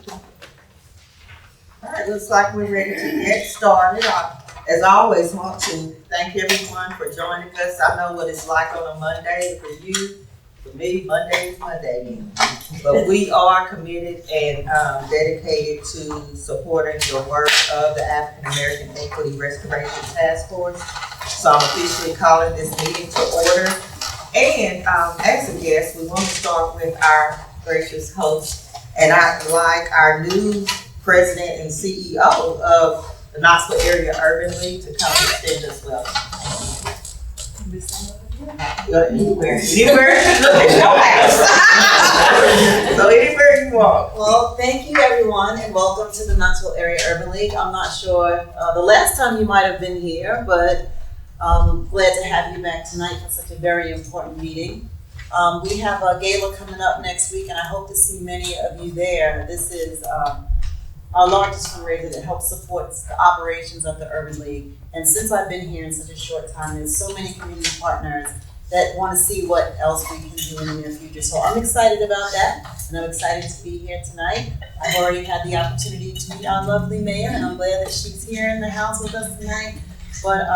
All right, looks like we're ready to get started. As I always want to thank everyone for joining us. I know what it's like on a Monday for you. For me, Monday is Monday. But we are committed and dedicated to supporting the work of the African American Equity Restoration Task Force. So I'm officially calling this meeting to order. And as a guest, we want to start with our gracious host. And I'd like our new president and CEO of the Knoxville Area Urban League to come and extend us welcome. Anywhere. There's no house. So anywhere you want. Well, thank you everyone and welcome to the Knoxville Area Urban League. I'm not sure the last time you might have been here, but glad to have you back tonight for such a very important meeting. We have a gala coming up next week and I hope to see many of you there. This is our largest fundraiser that helps support the operations of the Urban League. And since I've been here in such a short time, there's so many community partners that want to see what else we can do in the near future. So I'm excited about that, and I'm excited to be here tonight. I've already had the opportunity to meet our lovely mayor, and I'm glad that she's here in the house with us tonight. But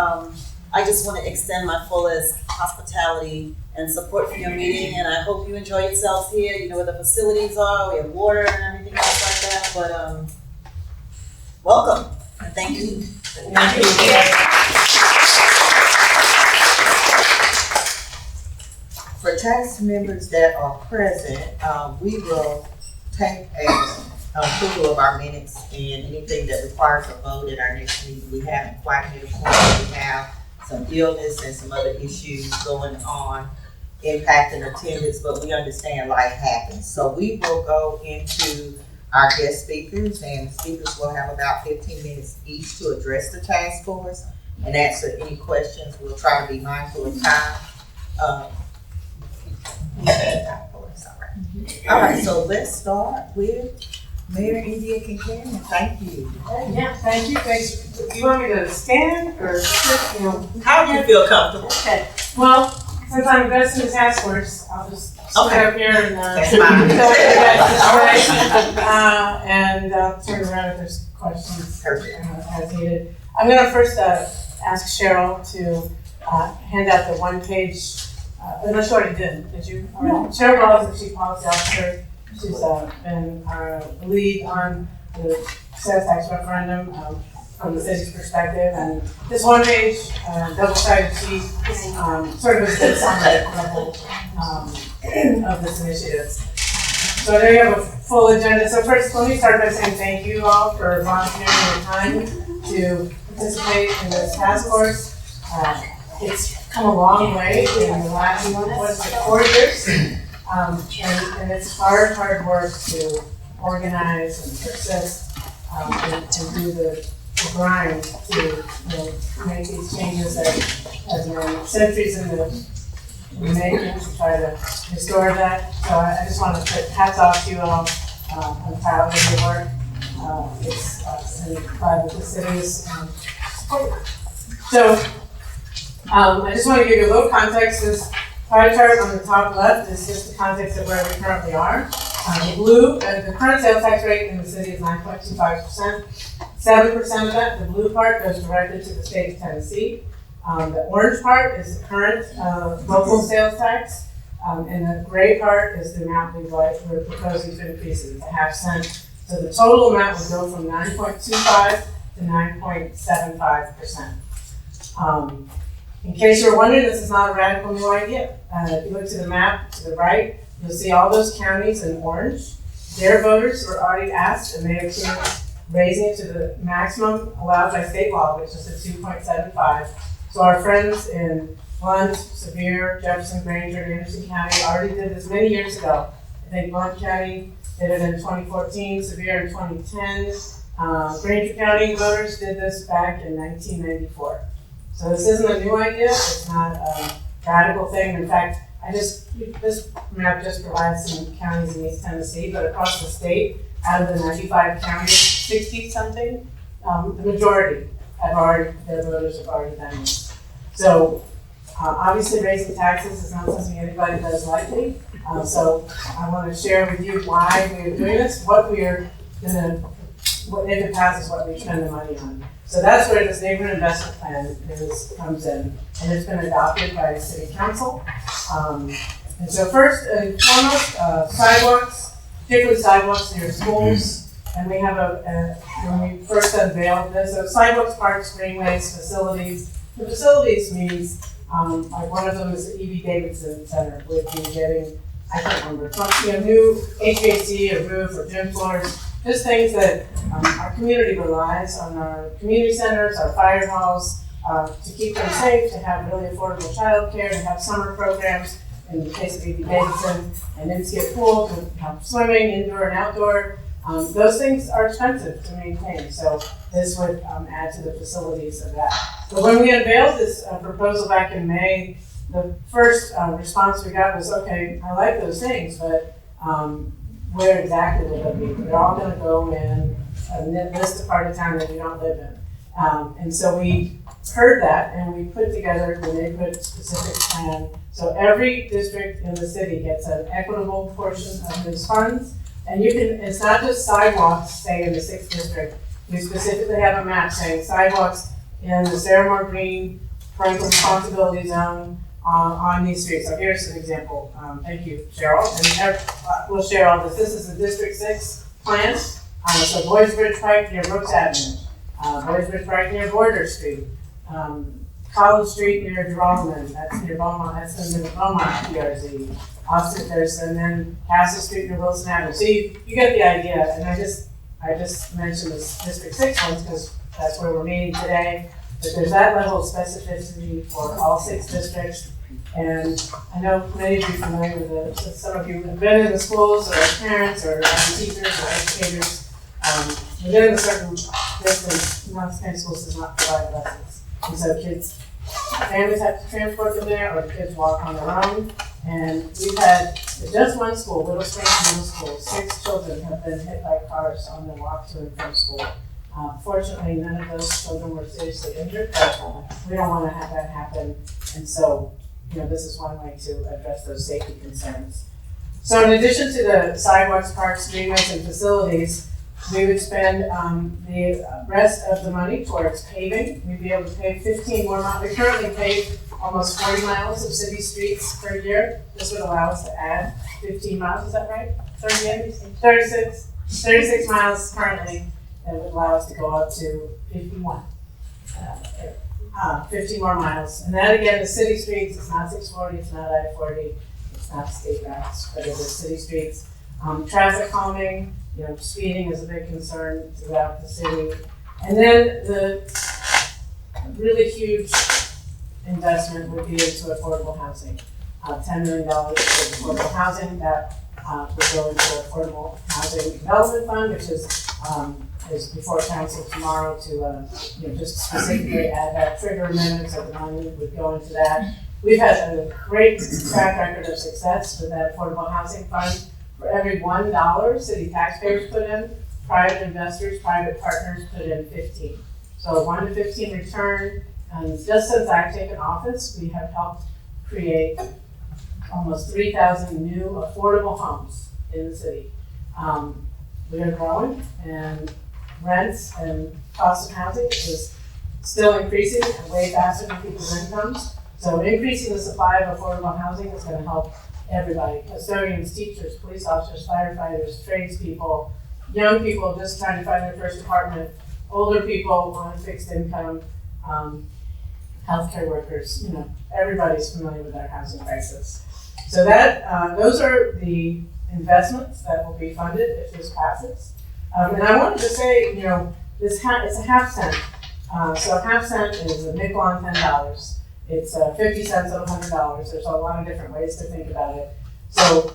I just want to extend my fullest hospitality and support for your meeting, and I hope you enjoy yourselves here. You know where the facilities are, we have water and everything else like that, but welcome, and thank you. Thank you. For tax members that are present, we will take approval of our minutes and anything that requires a vote at our next meeting. We haven't quite hit a point where we have some illness and some other issues going on impacting attendance, but we understand life happens. So we will go into our guest speakers, and speakers will have about 15 minutes each to address the task force and answer any questions. We'll try to be mindful of time. All right, so let's start with Mayor India Kincaid. Thank you. Yeah, thank you. Thanks. You want me to stand or sit? You know, how do you feel comfortable? Okay. Well, since I'm best in the task force, I'll just sit up here and that's fine. And turn around if there's questions as needed. I'm going to first ask Cheryl to hand out the one-page. Unless you already did you? No. Cheryl Ball is the Chief Policy Officer. She's been our lead on the sales tax referendum from the city's perspective. And this one page, double-sided sheet, sort of is the summary of this initiative. So I know you have a full agenda. So first, let me start by saying thank you all for volunteering your time to participate in this task force. It's come a long way in the last 4 years, and it's hard work to organize and persist and to do the grind to make these changes that have been centuries in the making to try to restore that. So I just want to put hats off to you all. I'm proud of your work. It's glad that the city's support. So. I just want to give you a little context. This pie chart on the top left is just the context of where we currently are. The current sales tax rate in the city is 9.25%. 7% of that, the blue part, goes directly to the state of Tennessee. The orange part is the current local sales tax, and the gray part is the amount we're proposing to increase it. It's a half cent. So the total amount would go from 9.25 to 9.75%. In case you're wondering, this is not a radical new idea. If you look to the map to the right, you'll see all those counties in orange. Their voters were already asked, and they approved raising it to the maximum allowed by state law, which is at 2.75. So our friends in Blount, Sevier, Jefferson, Granger, and Anderson County already did this many years ago. I think Blount County did it in 2014, Sevier in 2010. Granger County voters did this back in 1994. So this isn't a new idea, it's not a radical thing. In fact, this map just provides some counties in East Tennessee, but across the state, out of the 95 counties, 60-something, the majority their voters have already done this. So obviously raising taxes is not something anybody does lightly. So I want to share with you why we are doing this, what we are what if it passes, what we spend the money on. So that's where this neighborhood investment plan comes in, and it's been adopted by the city council. And so first and foremost, sidewalks, particularly sidewalks near schools. And we have when we first unveiled this, so sidewalks, parks, greenways, facilities. The facilities means, like one of them is the E.B. Davidson Center, which is getting, I can't remember, new HVAC, a roof, or gym floors, just things that our community relies on, our community centers, our fire halls, to keep them safe, to have really affordable childcare, to have summer programs, in the case of E.B. Davidson, an in-skip pool, to have swimming, indoor and outdoor. Those things are expensive to maintain, so this would add to the facilities of that. But when we unveiled this proposal back in May, the first response we got was, okay, I like those things, but where exactly will they be? They're all gonna go in this part of town that we don't live in. And so we heard that, and we put together the neighborhood specific plan. So every district in the city gets an equitable portion of those funds. And it's not just sidewalks, say in the 6th district. We specifically have a map saying sidewalks in the Saramore Green parental responsibility zone on these streets. So here's an example. Thank you, Cheryl. And we'll share all this. This is the District 6 plan. So Boys Bridge Pike near Brooks Avenue. Boys Bridge Pike near Border Street. College Street near Geralman, that's near Beaumont, that's in the Beaumont PRZ. Austin, and then Castle Street near Wilson Avenue. So you get the idea, and I just mentioned this District 6 ones because that's where we're meeting today. But there's that level of specificity for all 6 districts. And I know many of you are familiar with it. Some of you have been in the schools, or as parents, or as teachers, or educators. Within a certain distance, Knox County Schools does not provide lessons. And so families have to transport them there, or the kids walk on their own. And we've had, just one school, Little Springs Middle School, 6 children have been hit by cars on their walk to and from school. Fortunately, none of those children were seriously injured, but we don't want to have that happen. And so, this is one way to address those safety concerns. So in addition to the sidewalks, parks, greenways, and facilities, we would spend the rest of the money towards paving. We'd be able to pave 15 more miles. We currently pave almost 40 miles of city streets per year. This would allow us to add 15 miles, is that right? 36 miles currently. That would allow us to go up to 51. 15 more miles. And then again, the city streets, it's not 640, it's not I-40, it's not state routes, but it is city streets. Traffic calming, speeding is a big concern throughout the city. And then the really huge investment would be into affordable housing. $10 million for affordable housing that would go into the Affordable Housing Development Fund, which is before council tomorrow to just specifically add that trigger amendments of the money would go into that. We've had a great track record of success with that Affordable Housing Fund. For every $1 city taxpayers put in, private investors, private partners put in 15. So a 1 to 15 return. And just since I've taken office, we have helped create almost 3,000 new affordable homes in the city. We are growing, and rents and cost of housing is still increasing way faster than people's incomes. So increasing the supply of affordable housing is going to help everybody: custodians, teachers, police officers, firefighters, tradespeople, young people just trying to find their first apartment, older people on a fixed income, healthcare workers. Everybody's familiar with our housing crisis. So that those are the investments that will be funded if this passes. And I wanted to say, it's a half cent. So a half cent is a nickel on $10. It's 50 cents on $100. There's a lot of different ways to think about it. So,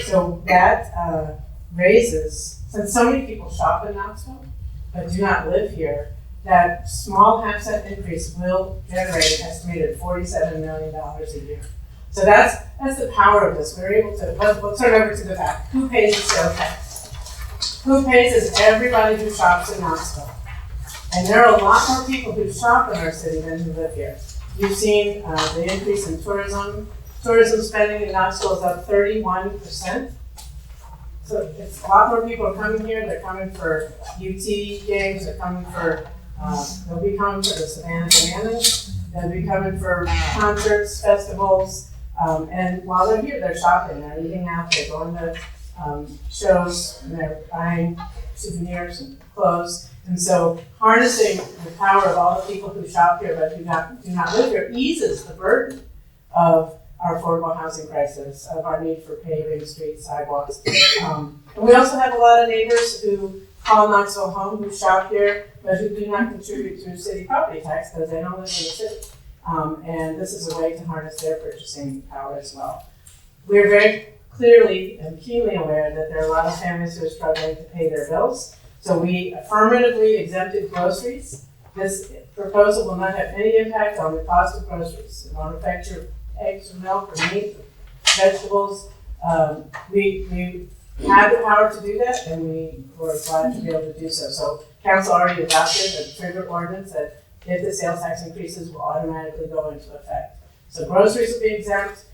so that raises, since so many people shop in Knoxville but do not live here, that small half cent increase will generate an estimated $47 million a year. So that's the power of this. We're able to, let's turn over to the back. Who pays the sales tax? Who pays is everybody who shops in Knoxville. And there are a lot more people who shop in our city than who live here. You've seen the increase in tourism. Tourism spending in Knoxville is up 31%. It's so it's a lot more people are coming here. They're coming for UT games. They're coming for, they'll be coming for the Savannah Bananas. They'll be coming for concerts, festivals. And while they're here, they're shopping. They're eating out. They're going to shows. And they're buying souvenirs and clothes. And so harnessing the power of all the people who shop here but do not live here eases the burden of our affordable housing crisis, of our need for paving, streets, sidewalks. And we also have a lot of neighbors who call Knoxville home, who shop here, but who do not contribute to city property tax because they don't live in the city. And this is a way to harness their purchasing power as well. We're very clearly and keenly aware that there are a lot of families who are struggling to pay their bills. So we affirmatively exempted groceries. This proposal will not have any impact on the cost of groceries. It won't affect your eggs or milk or meat, or vegetables. We have the power to do that, and we were glad to be able to do so. So council already adopted a trigger ordinance that if the sales tax increases will automatically go into effect. So groceries will be exempt.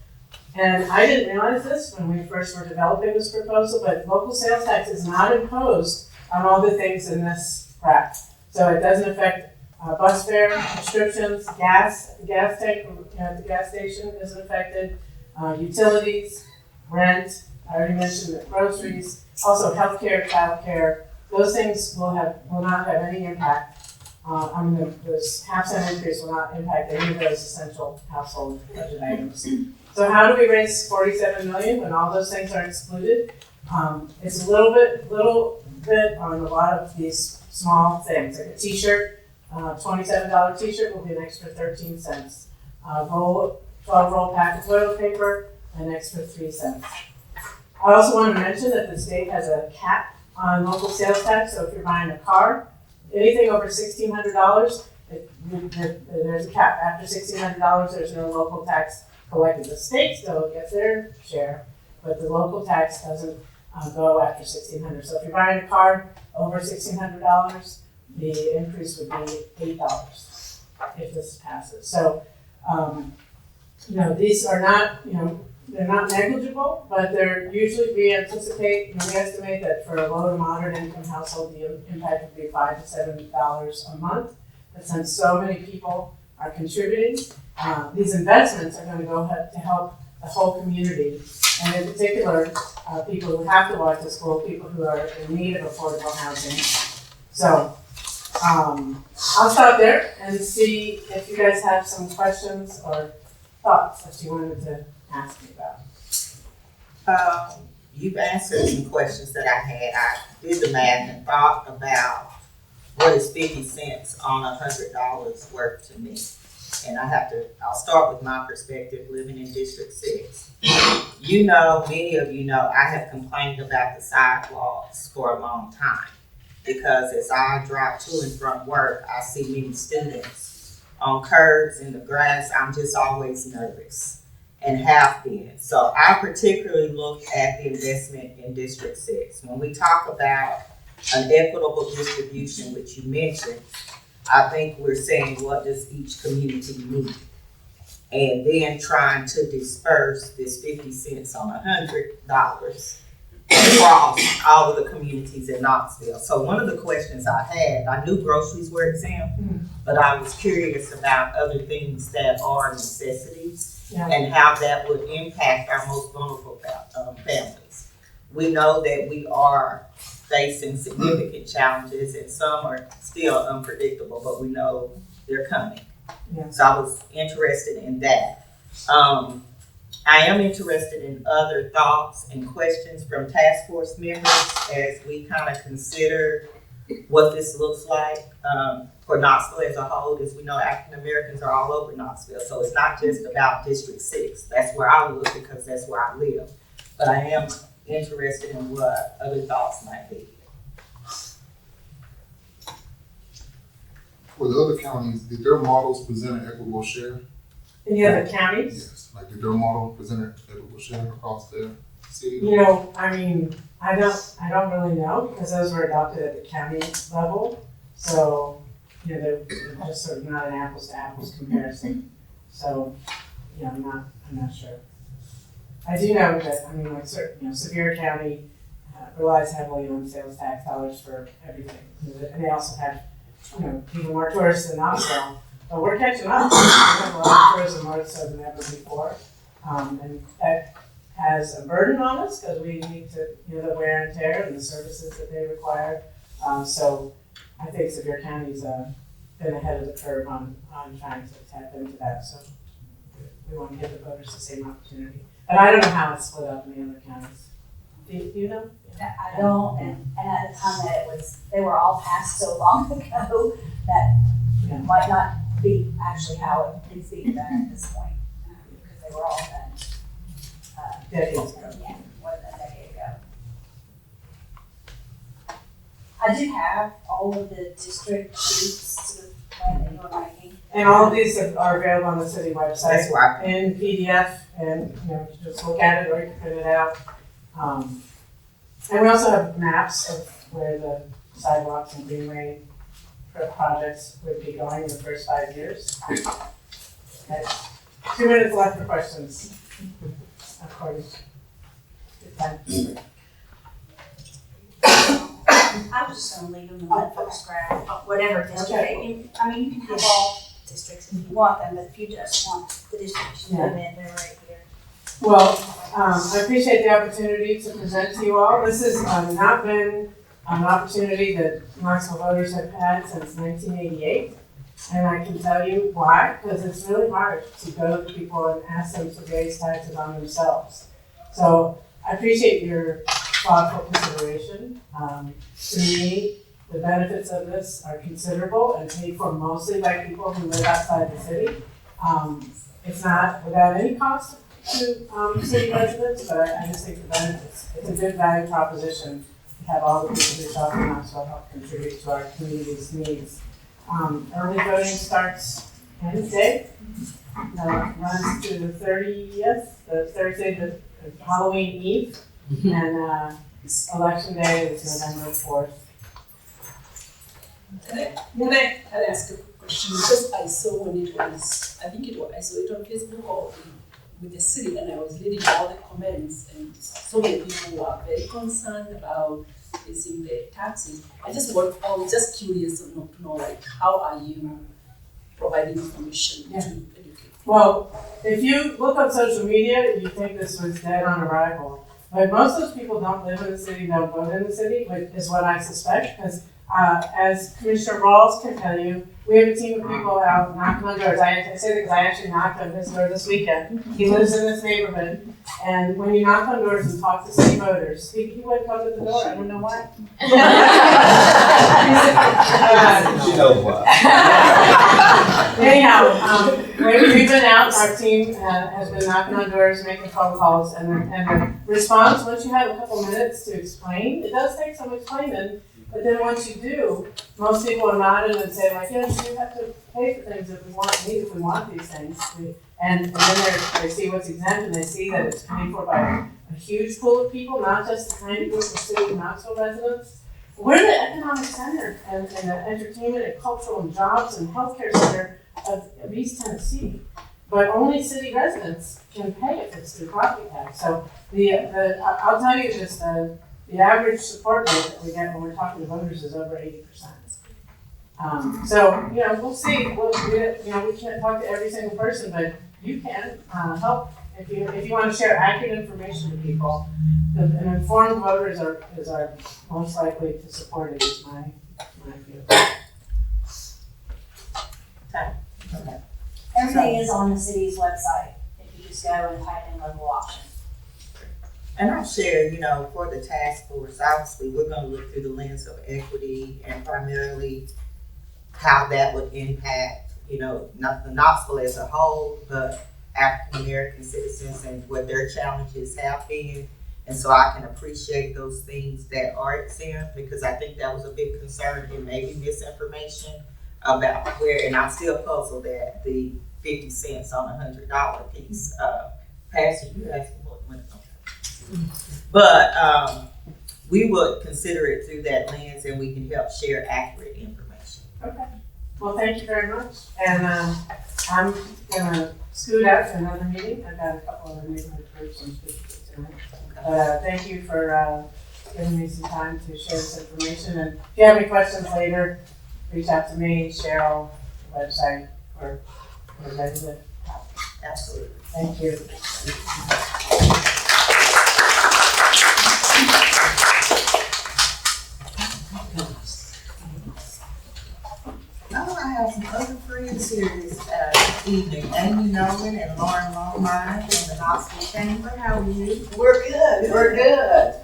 And I didn't realize this when we first were developing this proposal, but local sales tax is not imposed on all the things in this rack. So it doesn't affect bus fare, prescriptions, gas, the gas tank, the gas station isn't affected, utilities, rent, I already mentioned the groceries, also healthcare, childcare, those things will not have any impact. This half-cent increase will not impact any of those essential household budget items. So how do we raise $47 million when all those things are excluded? It's a little bit on a lot of these small things, like a t-shirt, $27 t-shirt will be an extra 13 cents. 12-roll pack of toilet paper, an extra 3 cents. I also want to mention that the state has a cap on local sales tax, so if you're buying a car, anything over $1,600, there's a cap. After $1,600, there's no local tax collected. The state still gets their share, but the local tax doesn't go after $1,600. So if you're buying a car over $1,600, the increase would be $8 if this passes. So, these are not, they're not negligible, but they're usually, we estimate that for a low to moderate income household, the impact would be $5 to $7 a month. But since so many people are contributing, these investments are going to go to help the whole community, and in particular, people who have to walk to school, people who are in need of affordable housing. So I'll stop there and see if you guys have some questions or thoughts that you wanted to ask me about. You've answered some questions that I had. I did the math and thought about what is 50 cents on $100 worth to me. And I'll start with my perspective living in District 6. Many of you know, I have complained about the sidewalks for a long time. Because as I drive to and from work, I see many students on curbs in the grass. I'm just always nervous and have been. So I particularly look at the investment in District 6. When we talk about an equitable distribution, which you mentioned, I think we're saying what does each community need? And then trying to disperse this 50 cents on $100 across all of the communities in Knoxville. So one of the questions I had, I knew groceries were exempt, but I was curious about other things that are necessities and how that would impact our most vulnerable families. We know that we are facing significant challenges and some are still unpredictable, but we know they're coming. Yeah. So I was interested in that. I am interested in other thoughts and questions from task force members as we kind of consider what this looks like for Knoxville as a whole. As we know, African Americans are all over Knoxville, so it's not just about District 6. That's where I look because that's where I live. But I am interested in what other thoughts might be. For the other counties, did their models present an equitable share? Any other counties? Yes, like did their model present an equitable share across the city? I don't really know because those were adopted at the county level. So, they're just sort of not an apples to apples comparison. So, I'm not sure. I do know that, Sevier County relies heavily on sales tax dollars for everything. And they also have, even more tourists than Knoxville. But we're catching up. We have a lot of tourism more so than ever before. And that has a burden on us because we need to, the wear and tear and the services that they require. So I think Sevier County's been ahead of the curve on trying to tap into that. So we want to give the voters the same opportunity. But I don't know how it's split up in the other counties. Do you know? I don't, and at the time that they were all passed so long ago that might not be actually how it needs to be done at this point, because they were all done. Decades ago. Yeah, more than a decade ago. I do have all of the district sheets to the plan that you were making. And all of these are available on the city website That's why. in PDF, and just look at it or you can print it out. And we also have maps of where the sidewalks and greenway projects would be going in the first 5 years. Okay. 2 minutes left for questions. According to time. I was just gonna leave them and let folks grab whatever district. Okay. I mean, you can have all districts if you want them, but if you just want the districts you live in, they're right here. Well, I appreciate the opportunity to present to you all. This has not been an opportunity that Knoxville voters have had since 1988. And I can tell you why, because it's really hard to go to people and ask them to raise taxes on themselves. So I appreciate your thoughtful consideration. To me, the benefits of this are considerable and paid for mostly by people who live outside the city. It's not without any cost to city residents, but I just think the benefits, it's a good value proposition to have all the people who shop in Knoxville help contribute to our community's needs. Early voting starts Wednesday, runs to the 30th, the Thursday, the Halloween Eve, and Election Day is November 4th. Can I ask a quick question? Because I saw when it was, I saw it on Facebook or with the city, and I was reading all the comments, and so many people were very concerned about raising the taxes. I was just curious to know like, how are you providing information to educate? Well, if you look on social media, you think this was dead on arrival. But most of those people don't live in the city, don't vote in the city, which is what I suspect, because as Commissioner Rawls can tell you, we have a team of people out knocking on doors. I say that because I actually knocked on his door this weekend. He lives in this neighborhood, and when you knock on doors and talk to city voters, he wouldn't come to the door. I don't know why. You know what? Anyhow, we've been out. Our team has been knocking on doors, making phone calls, and the response, once you have a couple minutes to explain, it does take some explaining. But then once you do, most people are nodding and say like, yes, we have to pay for things if we want these things. And then they see what's exempt and they see that it's paid for by a huge pool of people, not just the tiny group of city of Knoxville residents. We're the economic center and the entertainment and cultural and jobs and healthcare center of East Tennessee. But only city residents can pay if it's through property tax. So I'll tell you just the average support rate that we get when we're talking to voters is over 80%. So, we'll see. We can't talk to every single person, but you can help if you want to share accurate information with people. An informed voter is our most likely to support it, is my view. Okay. Everything is on the city's website, if you just go and type in local option. And I'll share, for the task force, obviously, we're gonna look through the lens of equity and primarily how that would impact, not the Knoxville as a whole, but African American citizens and what their challenges have been. And so I can appreciate those things that are exempt, because I think that was a big concern and maybe misinformation about where, and I'm still puzzled at the 50 cents on $100 piece. Pastor, you asked what went on. But we would consider it through that lens, and we can help share accurate information. Okay. Well, thank you very much. And I'm gonna scoot out to another meeting. I've got a couple of neighborhood groups I'm speaking to tonight. Thank you for giving me some time to share this information. And if you have any questions later, reach out to me, Cheryl, the website, or ready to. Absolutely. Thank you. Now I have some other friends here this evening, Amy Nolan and Lauren Longmire from the Knoxville Chamber. How are you? We're good, we're good.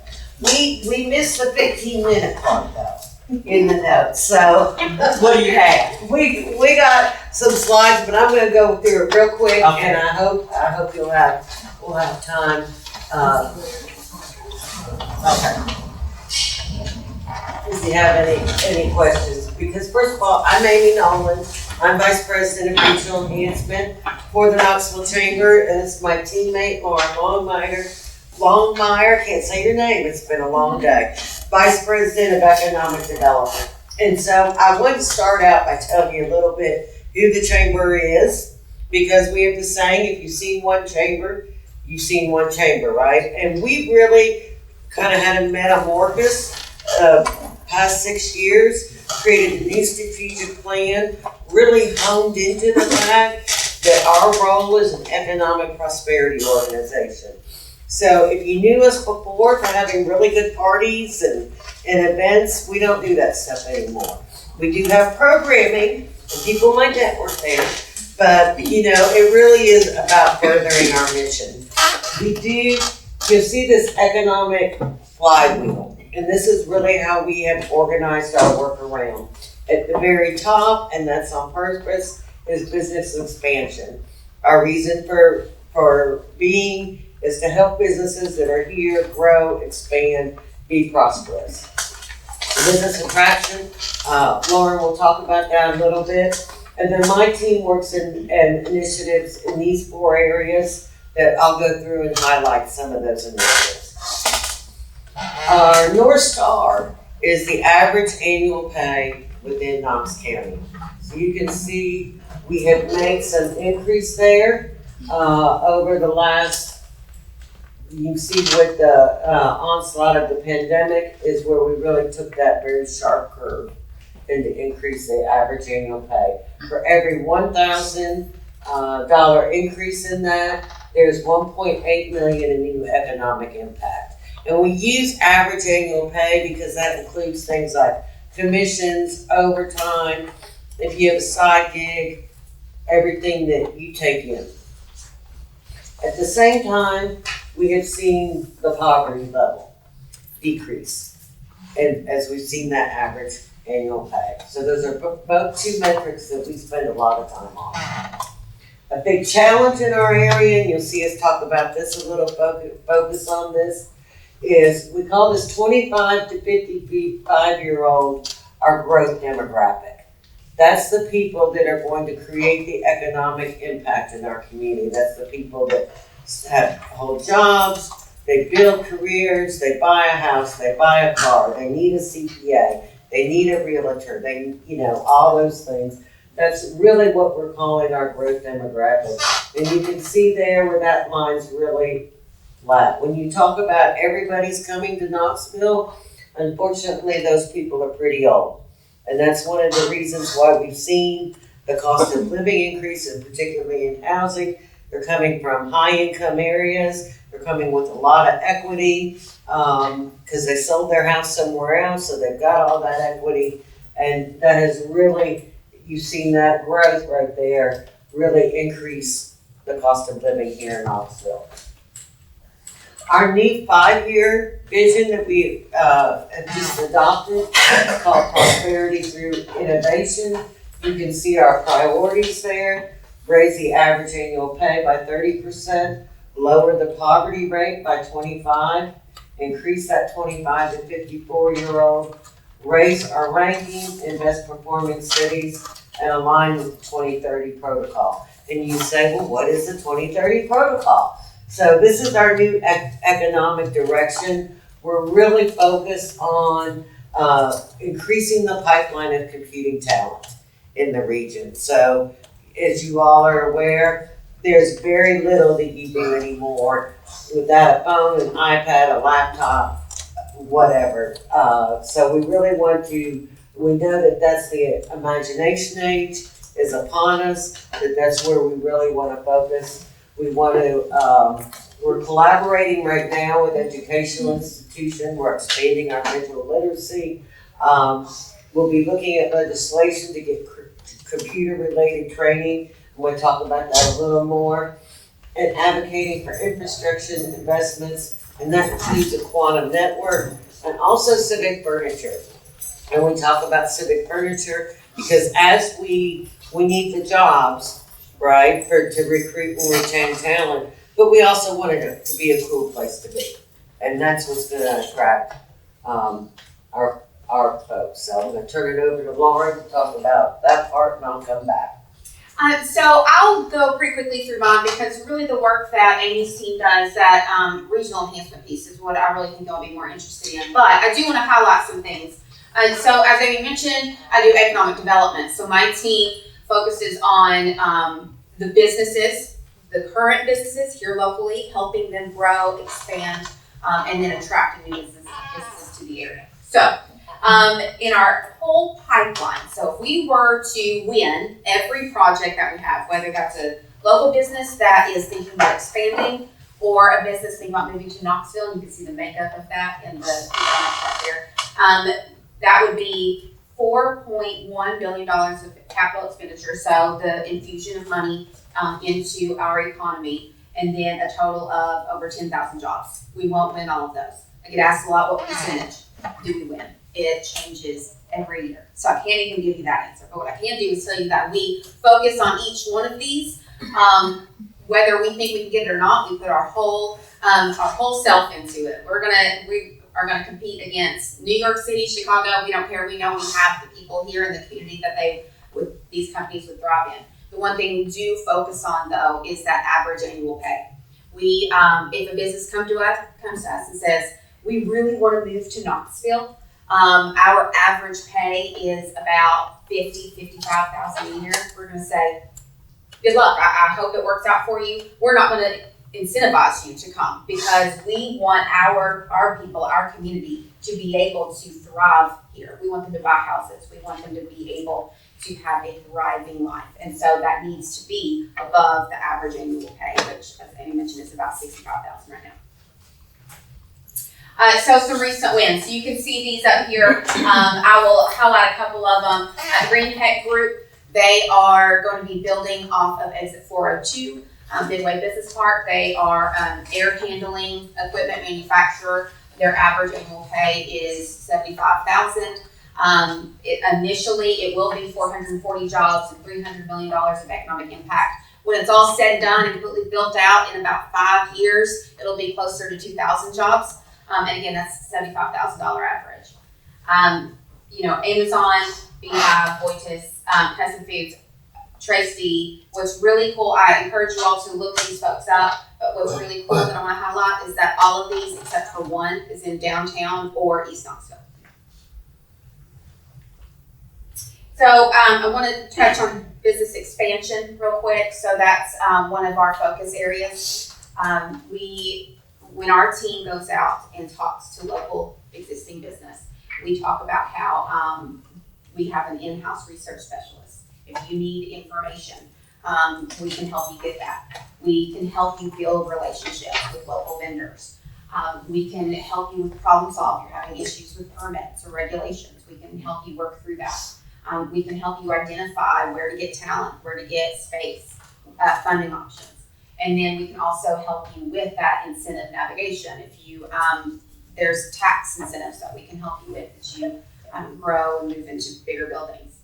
We missed the 15-minute part though, in the notes, so. What do you have? We got some slides, but I'm gonna go through it real quick, Okay. and I hope we'll have time. Okay. If you have any questions, because first of all, I'm Amy Nolan. I'm Vice President of Regional Enhancement for the Knoxville Chamber, and it's my teammate Lauren Longmire, can't say your name, it's been a long day. Vice President of Economic Development. And so I want to start out by telling you a little bit who the chamber is, because we have the saying, if you've seen one chamber, you've seen one chamber, right? And we really kind of had a metamorphosis past 6 years, created a new strategic plan, really honed into the fact that our role is an economic prosperity organization. So if you knew us before for having really good parties and events, we don't do that stuff anymore. We do have programming, and people might network there, but it really is about furthering our mission. You'll see this economic flywheel, and this is really how we have organized our work around. At the very top, and that's on purpose, is business expansion. Our reason for being is to help businesses that are here grow, expand, be prosperous. Business attraction, Lauren will talk about that a little bit. And then my team works in initiatives in these 4 areas that I'll go through and highlight some of those initiatives. Our North Star is the average annual pay within Knox County. So you can see we have made some increase there over the last. You can see with the onslaught of the pandemic is where we really took that very sharp curve and to increase the average annual pay. For every $1,000 increase in that, there's $1.8 million in new economic impact. And we use average annual pay because that includes things like commissions, overtime, if you have a side gig, everything that you take in. At the same time, we have seen the poverty level decrease, and as we've seen that average annual pay. So those are both 2 metrics that we spend a lot of time on. A big challenge in our area, and you'll see us talk about this a little, focus on this, is we call this 25 to 55-year-old our growth demographic. That's the people that are going to create the economic impact in our community. That's the people that hold jobs, they build careers, they buy a house, they buy a car, they need a CPA, they need a realtor, all those things. That's really what we're calling our growth demographic. And you can see there where that line's really flat. When you talk about everybody's coming to Knoxville, unfortunately, those people are pretty old. And that's one of the reasons why we've seen the cost of living increase, and particularly in housing. They're coming from high-income areas. They're coming with a lot of equity because they sold their house somewhere else, so they've got all that equity. And that has really, you've seen that growth right there really increase the cost of living here in Knoxville. Our new 5-year vision that we have just adopted is called Prosperity Through Innovation. You can see our priorities there. Raise the average annual pay by 30%, lower the poverty rate by 25%, increase that 25 to 54-year-old, raise our ranking in best performing cities, and align with the 2030 protocol. And you say, well, what is the 2030 protocol? So this is our new economic direction. We're really focused on increasing the pipeline of computing talent in the region. So as you all are aware, there's very little that you do anymore without a phone, an iPad, a laptop, whatever. So we really want to, we know that that's the imagination age is upon us, that's where we really want to focus. We want to, we're collaborating right now with educational institutions, we're expanding our digital literacy. We'll be looking at legislation to get computer-related training, we'll talk about that a little more. And advocating for infrastructure investments, and that includes a quantum network and also civic furniture. And we talk about civic furniture because as we need the jobs, right, to recruit and retain talent, but we also wanted it to be a cool place to be. And that's what's gonna attract our folks. So I'm gonna turn it over to Lauren to talk about that part and I'll come back. So I'll go pretty quickly through mine because really the work that Amy's team does, that regional enhancement piece is what I really think I'll be more interested in. But I do want to highlight some things. So as Amy mentioned, I do economic development. So my team focuses on the businesses, the current businesses here locally, helping them grow, expand, and then attracting new businesses to the area. So in our whole pipeline, so if we were to win every project that we have, whether that's a local business that is thinking about expanding or a business thinking about moving to Knoxville, and you can see the makeup of that in the chart there, that would be $4.1 billion of capital expenditure, so the infusion of money into our economy, and then a total of over 10,000 jobs. We won't win all of those. I get asked a lot, what percentage do we win? It changes every year. So I can't even give you that answer. But what I can do is tell you that we focus on each one of these. Whether we think we can get it or not, we put our whole self into it. We are gonna compete against New York City, Chicago. We don't care. We know we have the people here in the community that these companies would thrive in. The one thing we do focus on though is that average annual pay. We, if a business comes to us and says, we really want to move to Knoxville, our average pay is about $55,000 a year. We're going to say, good luck. I hope it works out for you. We're not going to incentivize you to come because we want our people, our community to be able to thrive here. We want them to buy houses. We want them to be able to have a thriving life. And so that needs to be above the average annual pay, which, as Amy mentioned, is about $65,000 right now. So some recent wins. So you can see these up here. I will highlight a couple of them. Green Tech Group, they are going to be building off of exit 402, Midway Business Park. They are air handling equipment manufacturer. Their average annual pay is $75,000. Initially, it will be 440 jobs and $300 million of economic impact. When it's all said and done and completely built out in about 5 years, it'll be closer to 2,000 jobs. And again, that's $75,000 average. Amazon, Beehive, Voitis, Custom Foods, Tracy. What's really cool, I encourage you all to look these folks up, but what's really cool that I want to highlight is that all of these, except for one, is in downtown or East Knoxville. So I want to touch on business expansion real quick. So that's one of our focus areas. When our team goes out and talks to local existing business, we talk about how we have an in-house research specialist. If you need information, we can help you get that. We can help you build relationships with local vendors. We can help you with problem solve. You're having issues with permits or regulations. We can help you work through that. We can help you identify where to get talent, where to get space, funding options. And then we can also help you with that incentive navigation. If you, there's tax incentives that we can help you with as you grow and move into bigger buildings.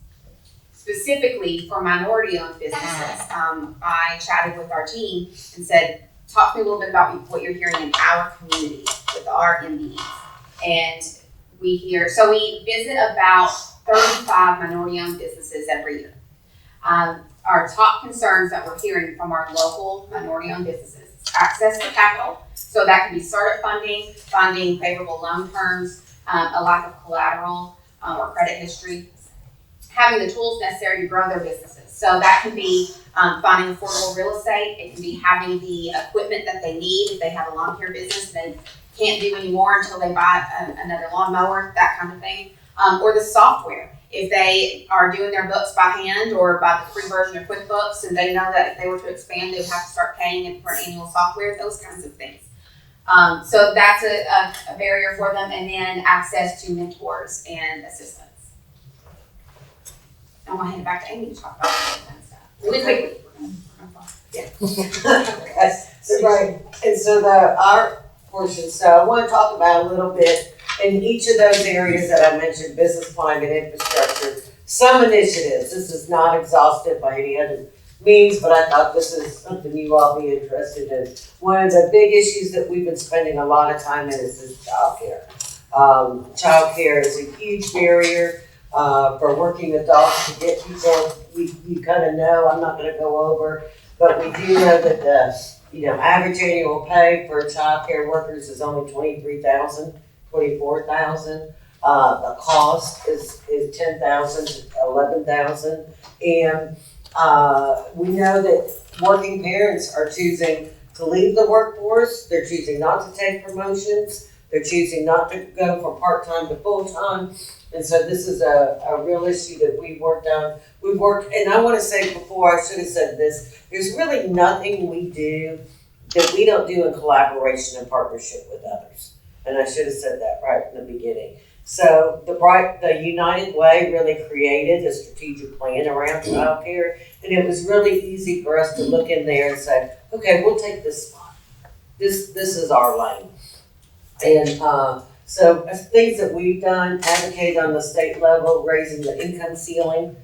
Specifically for minority-owned businesses, I chatted with our team and said, talk to me a little bit about what you're hearing in our community with our MBEs. And we visit about 35 minority-owned businesses every year. Our top concerns that we're hearing from our local minority-owned businesses is access to capital. So that can be startup funding, finding favorable loan terms, a lack of collateral or credit history, having the tools necessary to grow their businesses. So that can be finding affordable real estate. It can be having the equipment that they need if they have a lawn care business. They can't do anymore until they buy another lawnmower, that kind of thing. Or the software. If they are doing their books by hand or by the free version of QuickBooks, and they know that if they were to expand, they would have to start paying for annual software, those kinds of things. So that's a barrier for them, and then access to mentors and assistants. I'm gonna hand it back to Amy to talk about that kind of stuff. Really quickly. Right, and so our portion, so I want to talk about a little bit in each of those areas that I mentioned, business climate, infrastructure, some initiatives. This is not exhaustive by any other means, but I thought this is something you all be interested in. One of the big issues that we've been spending a lot of time in is childcare. Childcare is a huge barrier for working adults to get people. You kind of know, I'm not going to go over, but we do know that the average annual pay for childcare workers is only $23,000, $24,000. The cost is $10,000 to $11,000, and we know that working parents are choosing to leave the workforce. They're choosing not to take promotions. They're choosing not to go from part-time to full-time. And so this is a real issue that we've worked on. And I want to say before, I should have said this, there's really nothing we do that we don't do in collaboration and partnership with others. And I should have said that right in the beginning. So the United Way really created a strategic plan around childcare, and it was really easy for us to look in there and say, okay, we'll take this spot. This is our lane. And so things that we've done, advocate on the state level, raising the income ceiling,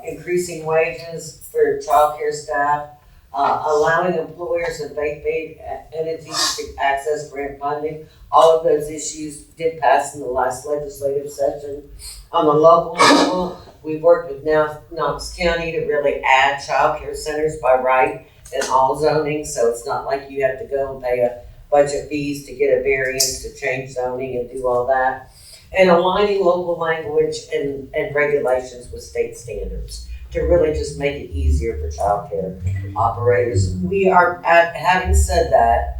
increasing wages for childcare staff, allowing employers and faith-based entities to access grant funding. All of those issues did pass in the last legislative session. On the local level, we've worked with Knox County to really add childcare centers by right in all zoning, so it's not like you have to go and pay a bunch of fees to get a variance to change zoning and do all that. And aligning local language and regulations with state standards to really just make it easier for childcare operators. We are, having said that,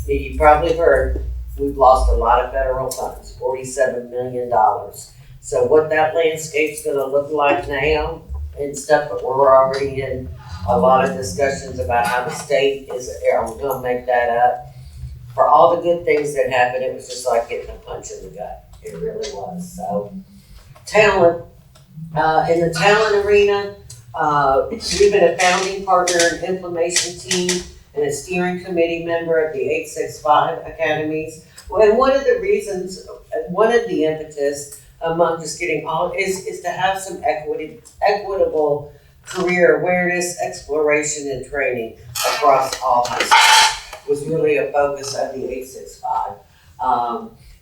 you probably heard, we've lost a lot of federal funds, $47 million. So what that landscape's gonna look like now and stuff, but we're already in a lot of discussions about how the state are gonna make that up. For all the good things that happened, it was just like getting a punch in the gut. It really was. So, talent. In the talent arena, we've been a founding partner and implementation team and a steering committee member of the 865 academies. Well, and one of the impetus among just getting all is to have some equitable career awareness, exploration, and training across all high schools. Was really a focus of the 865.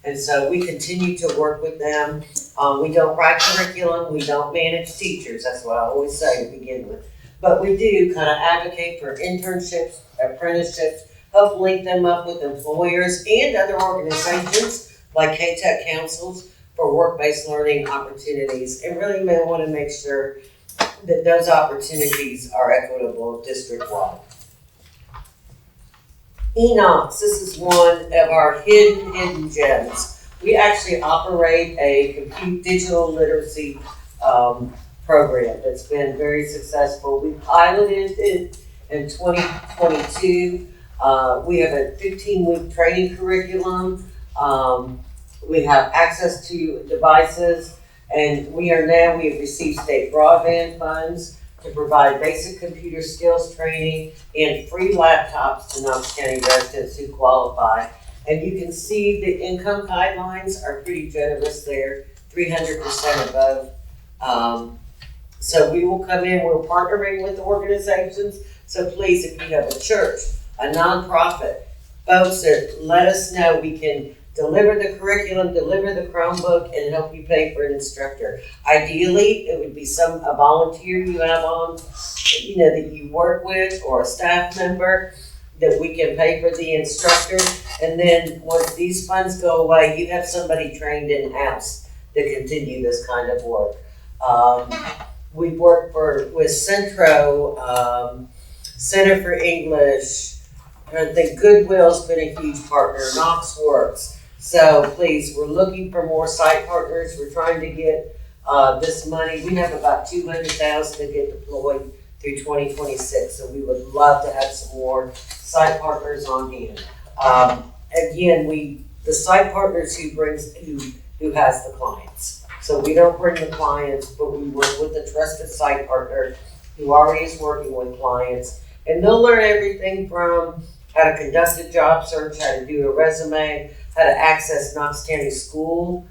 And so we continue to work with them. We don't write curriculum, we don't manage teachers, that's what I always say to begin with. But we do kind of advocate for internships, apprenticeships, help link them up with employers and other organizations like K-Tech councils for work-based learning opportunities. And really may want to make sure that those opportunities are equitable district-wide. Enox, this is one of our hidden gems. We actually operate a digital literacy program that's been very successful. We piloted it in 2022. We have a 15-week training curriculum. We have access to devices, and we have received state broadband funds to provide basic computer skills training and free laptops to Knox County residents who qualify. And you can see the income guidelines are pretty generous there, 300% above. So we will come in, we're partnering with organizations. So please, if you have a church, a nonprofit, folks, let us know. We can deliver the curriculum, deliver the Chromebook, and help you pay for an instructor. Ideally, it would be a volunteer you have on, that you work with, or a staff member that we can pay for the instructor. And then once these funds go away, you have somebody trained in-house to continue this kind of work. We've worked with Centro, Center for English, And I think Goodwill's been a huge partner, Knox Works. So please, we're looking for more site partners. We're trying to get this money. We have about 200,000 to get deployed through 2026. So we would love to have some more site partners on hand. Again, the site partners who has the clients. So we don't bring the clients, but we work with a trusted site partner who already is working with clients. And they'll learn everything from how to conduct a job search, how to do a resume, how to access Knox County School,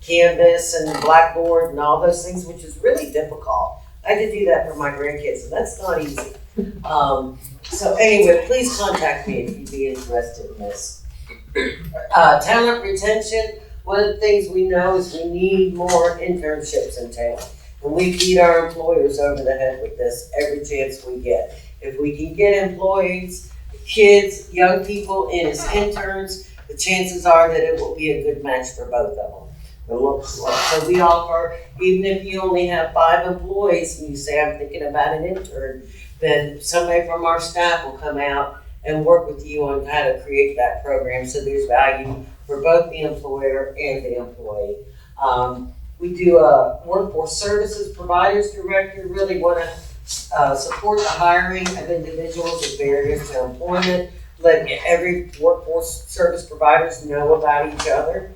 Canvas and Blackboard and all those things, which is really difficult. I had to do that for my grandkids, and that's not easy. So anyway, please contact me if you'd be interested in this. Talent retention, one of the things we know is we need more internships in town. And we beat our employers over the head with this every chance we get. If we can get employees, kids, young people in as interns, the chances are that it will be a good match for both of them. So we offer, even if you only have 5 employees and you say, I'm thinking about an intern, then somebody from our staff will come out and work with you on how to create that program so there's value for both the employer and the employee. We do a workforce services providers director, really want to support the hiring of individuals with barriers to employment, let every workforce service providers know about each other.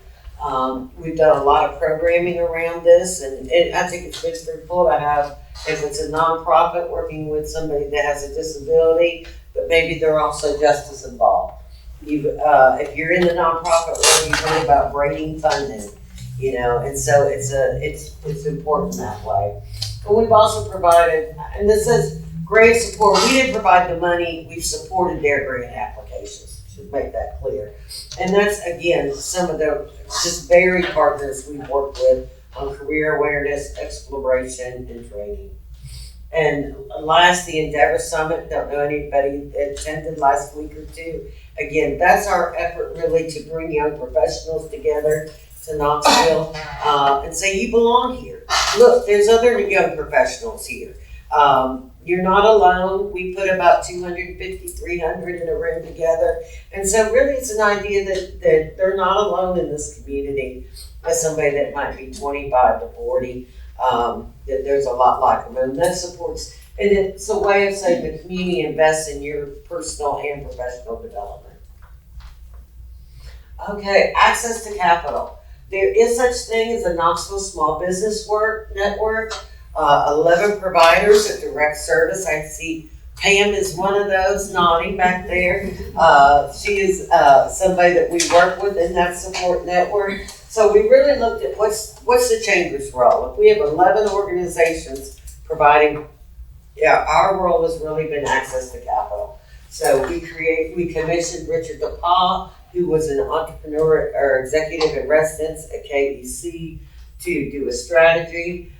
We've done a lot of programming around this, and I think it's been fruitful to have, if it's a nonprofit working with somebody that has a disability, but maybe they're also just as involved. If you're in the nonprofit world, you've heard about braiding funding, and so it's important that way. But we've also provided, and this says grant support. We didn't provide the money, we've supported their grant applications, should make that clear. And that's, again, some of the just varied partners we've worked with on career awareness, exploration, and training. And last, the Endeavor Summit, don't know anybody attended last week or two. Again, that's our effort really to bring young professionals together to Knoxville and say, you belong here. Look, there's other young professionals here. You're not alone. We put about 250, 300 in a room together. And so really it's an idea that they're not alone in this community as somebody that might be 25 to 40, that there's a lot like them. And that supports, and it's a way of saying the community invests in your personal and professional development. Okay, access to capital. There is such thing as a Knoxville Small Business Network. 11 providers of direct service. I see Pam is one of those nodding back there. She is somebody that we work with in that support network. So we really looked at what's the chamber's role. If we have 11 organizations providing, our role has really been access to capital. So we commissioned Richard DePaul, who was an entrepreneur or executive in residence at KBC, to do a strategy.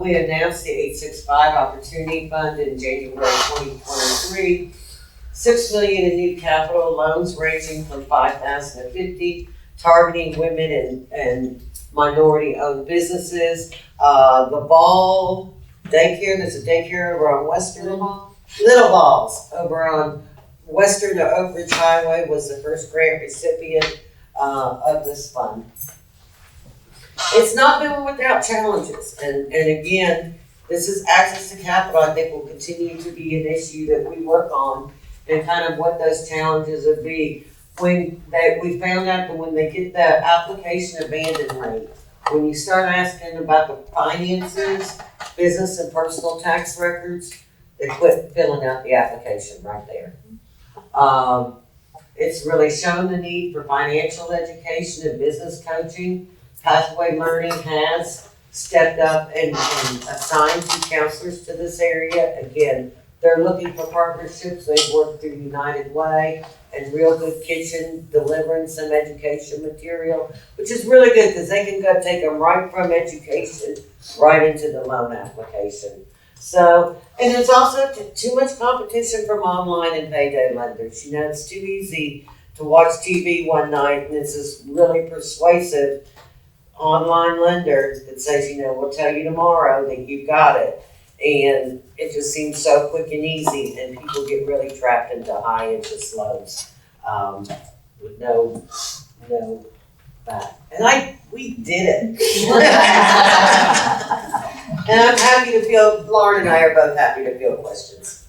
We announced the 865 Opportunity Fund in January 2023. $6 million in new capital loans ranging from $5,000 to $50,000, targeting women and minority-owned businesses. The Ball Daycare, there's a daycare over on Western. Little Balls over on Western to Oak Ridge Highway was the first grant recipient of this fund. It's not been without challenges, and again, this is access to capital. I think will continue to be an issue that we work on, and kind of what those challenges would be. We found out that when they get the application abandon rate, when you start asking about the finances, business and personal tax records, they quit filling out the application right there. It's really shown the need for financial education and business coaching. Pathway Learning has stepped up and assigned 2 counselors to this area. Again, they're looking for partnerships. They've worked through United Way and Real Good Kitchen, delivering some education material, which is really good because they can go take them right from education right into the loan application. So, and there's also too much competition from online and payday lenders. It's too easy to watch TV one night and it's this really persuasive online lender that says, we'll tell you tomorrow that you've got it. And it just seems so quick and easy, and people get really trapped into high interest loans, with no that. And we did it. And I'm happy to field, Lauren and I are both happy to field questions.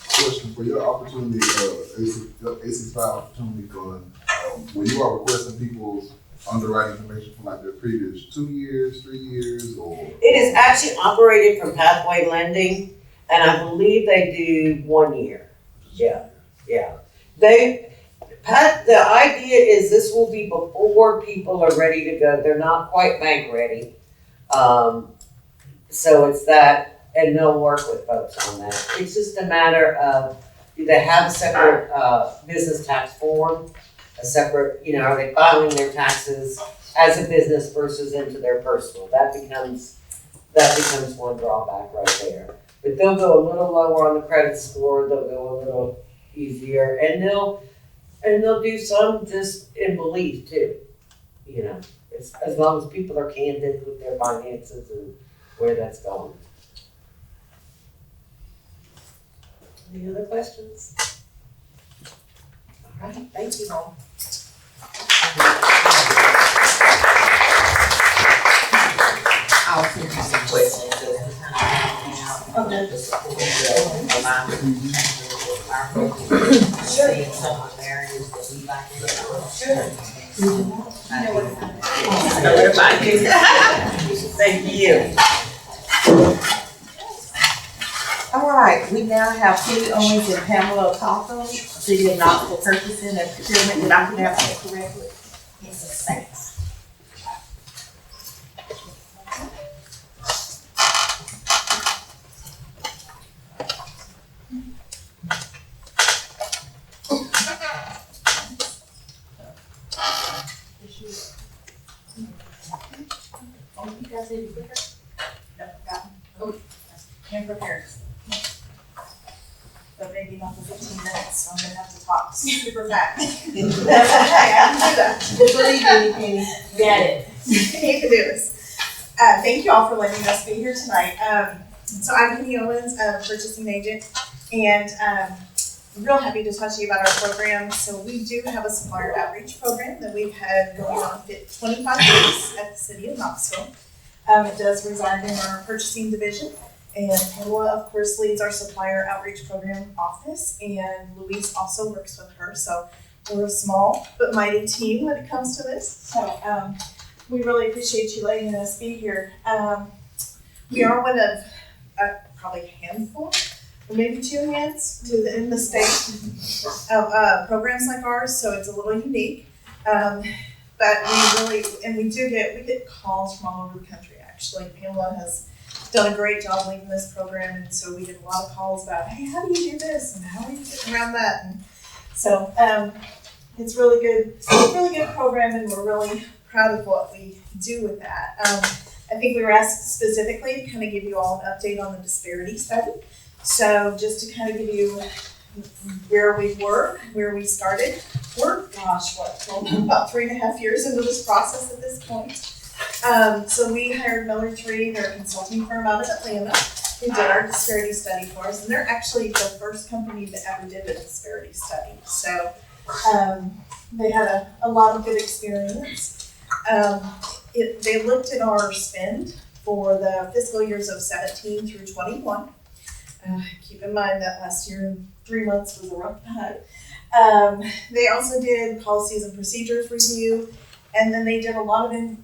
Question for your opportunity, A65 Opportunity Fund, when you are requesting people's underwriting information from like their previous 2 years, 3 years, or? It is actually operated from Pathway Lending, and I believe they do 1 year. Yeah. The idea is this will be before people are ready to go. They're not quite bank ready. So it's that, and they'll work with folks on that. It's just a matter of, do they have a separate business tax form? A separate, are they filing their taxes as a business versus into their personal? That becomes one drawback right there. But they'll go a little lower on the credit score, they'll go a little easier, and they'll do some just in belief too. As long as people are candid with their finances and where that's going. Any other questions? All right, thank you all. I'll send you some questions just to kind of Okay. the support of our seeing some of the areas that we like in. Sure. I know where to find you. Thank you. All right, we now have Penny Owens and Pamela Cawthorn, City of Knoxville Purchasing and Procurement. Did I pronounce that correctly? Yes, thanks. You guys need a clicker? No, got one. Came prepared. But maybe not the 15 minutes, so I'm gonna have to talk super fast. That's okay, I can do that. Believe me, Penny. Get it. Hate to do this. Thank you all for letting us be here tonight. So I'm Penny Owens, purchasing agent, and I'm real happy to talk to you about our program. So we do have a supplier outreach program that we've had going on for 25 years at the City of Knoxville. It does reside in our purchasing division. And Pamela, of course, leads our supplier outreach program office, and Louise also works with her. So we're a small but mighty team when it comes to this. So we really appreciate you letting us be here. We are one of probably a handful, or maybe 2 hands in the state of programs like ours. So it's a little unique. But we get calls from all over the country. Actually, Pamela has done a great job leading this program, and so we get a lot of calls about, hey, how do you do this, and how are you getting around that? And so it's really good. It's a really good program, and we're really proud of what we do with that. I think we were asked specifically to kind of give you all an update on the disparity study. So just to kind of give you where we were, where we started. We're, about 3.5 years into this process at this point. So we hired Miller 3, they're a consulting firm out of Atlanta, who did our disparity study for us, and they're actually the first company that ever did a disparity study. So they had a lot of good experience. They looked at our spend for the fiscal years of 17 through 21. Keep in mind that last year and 3 months was a rough time. They also did policies and procedures review, and then they did a lot of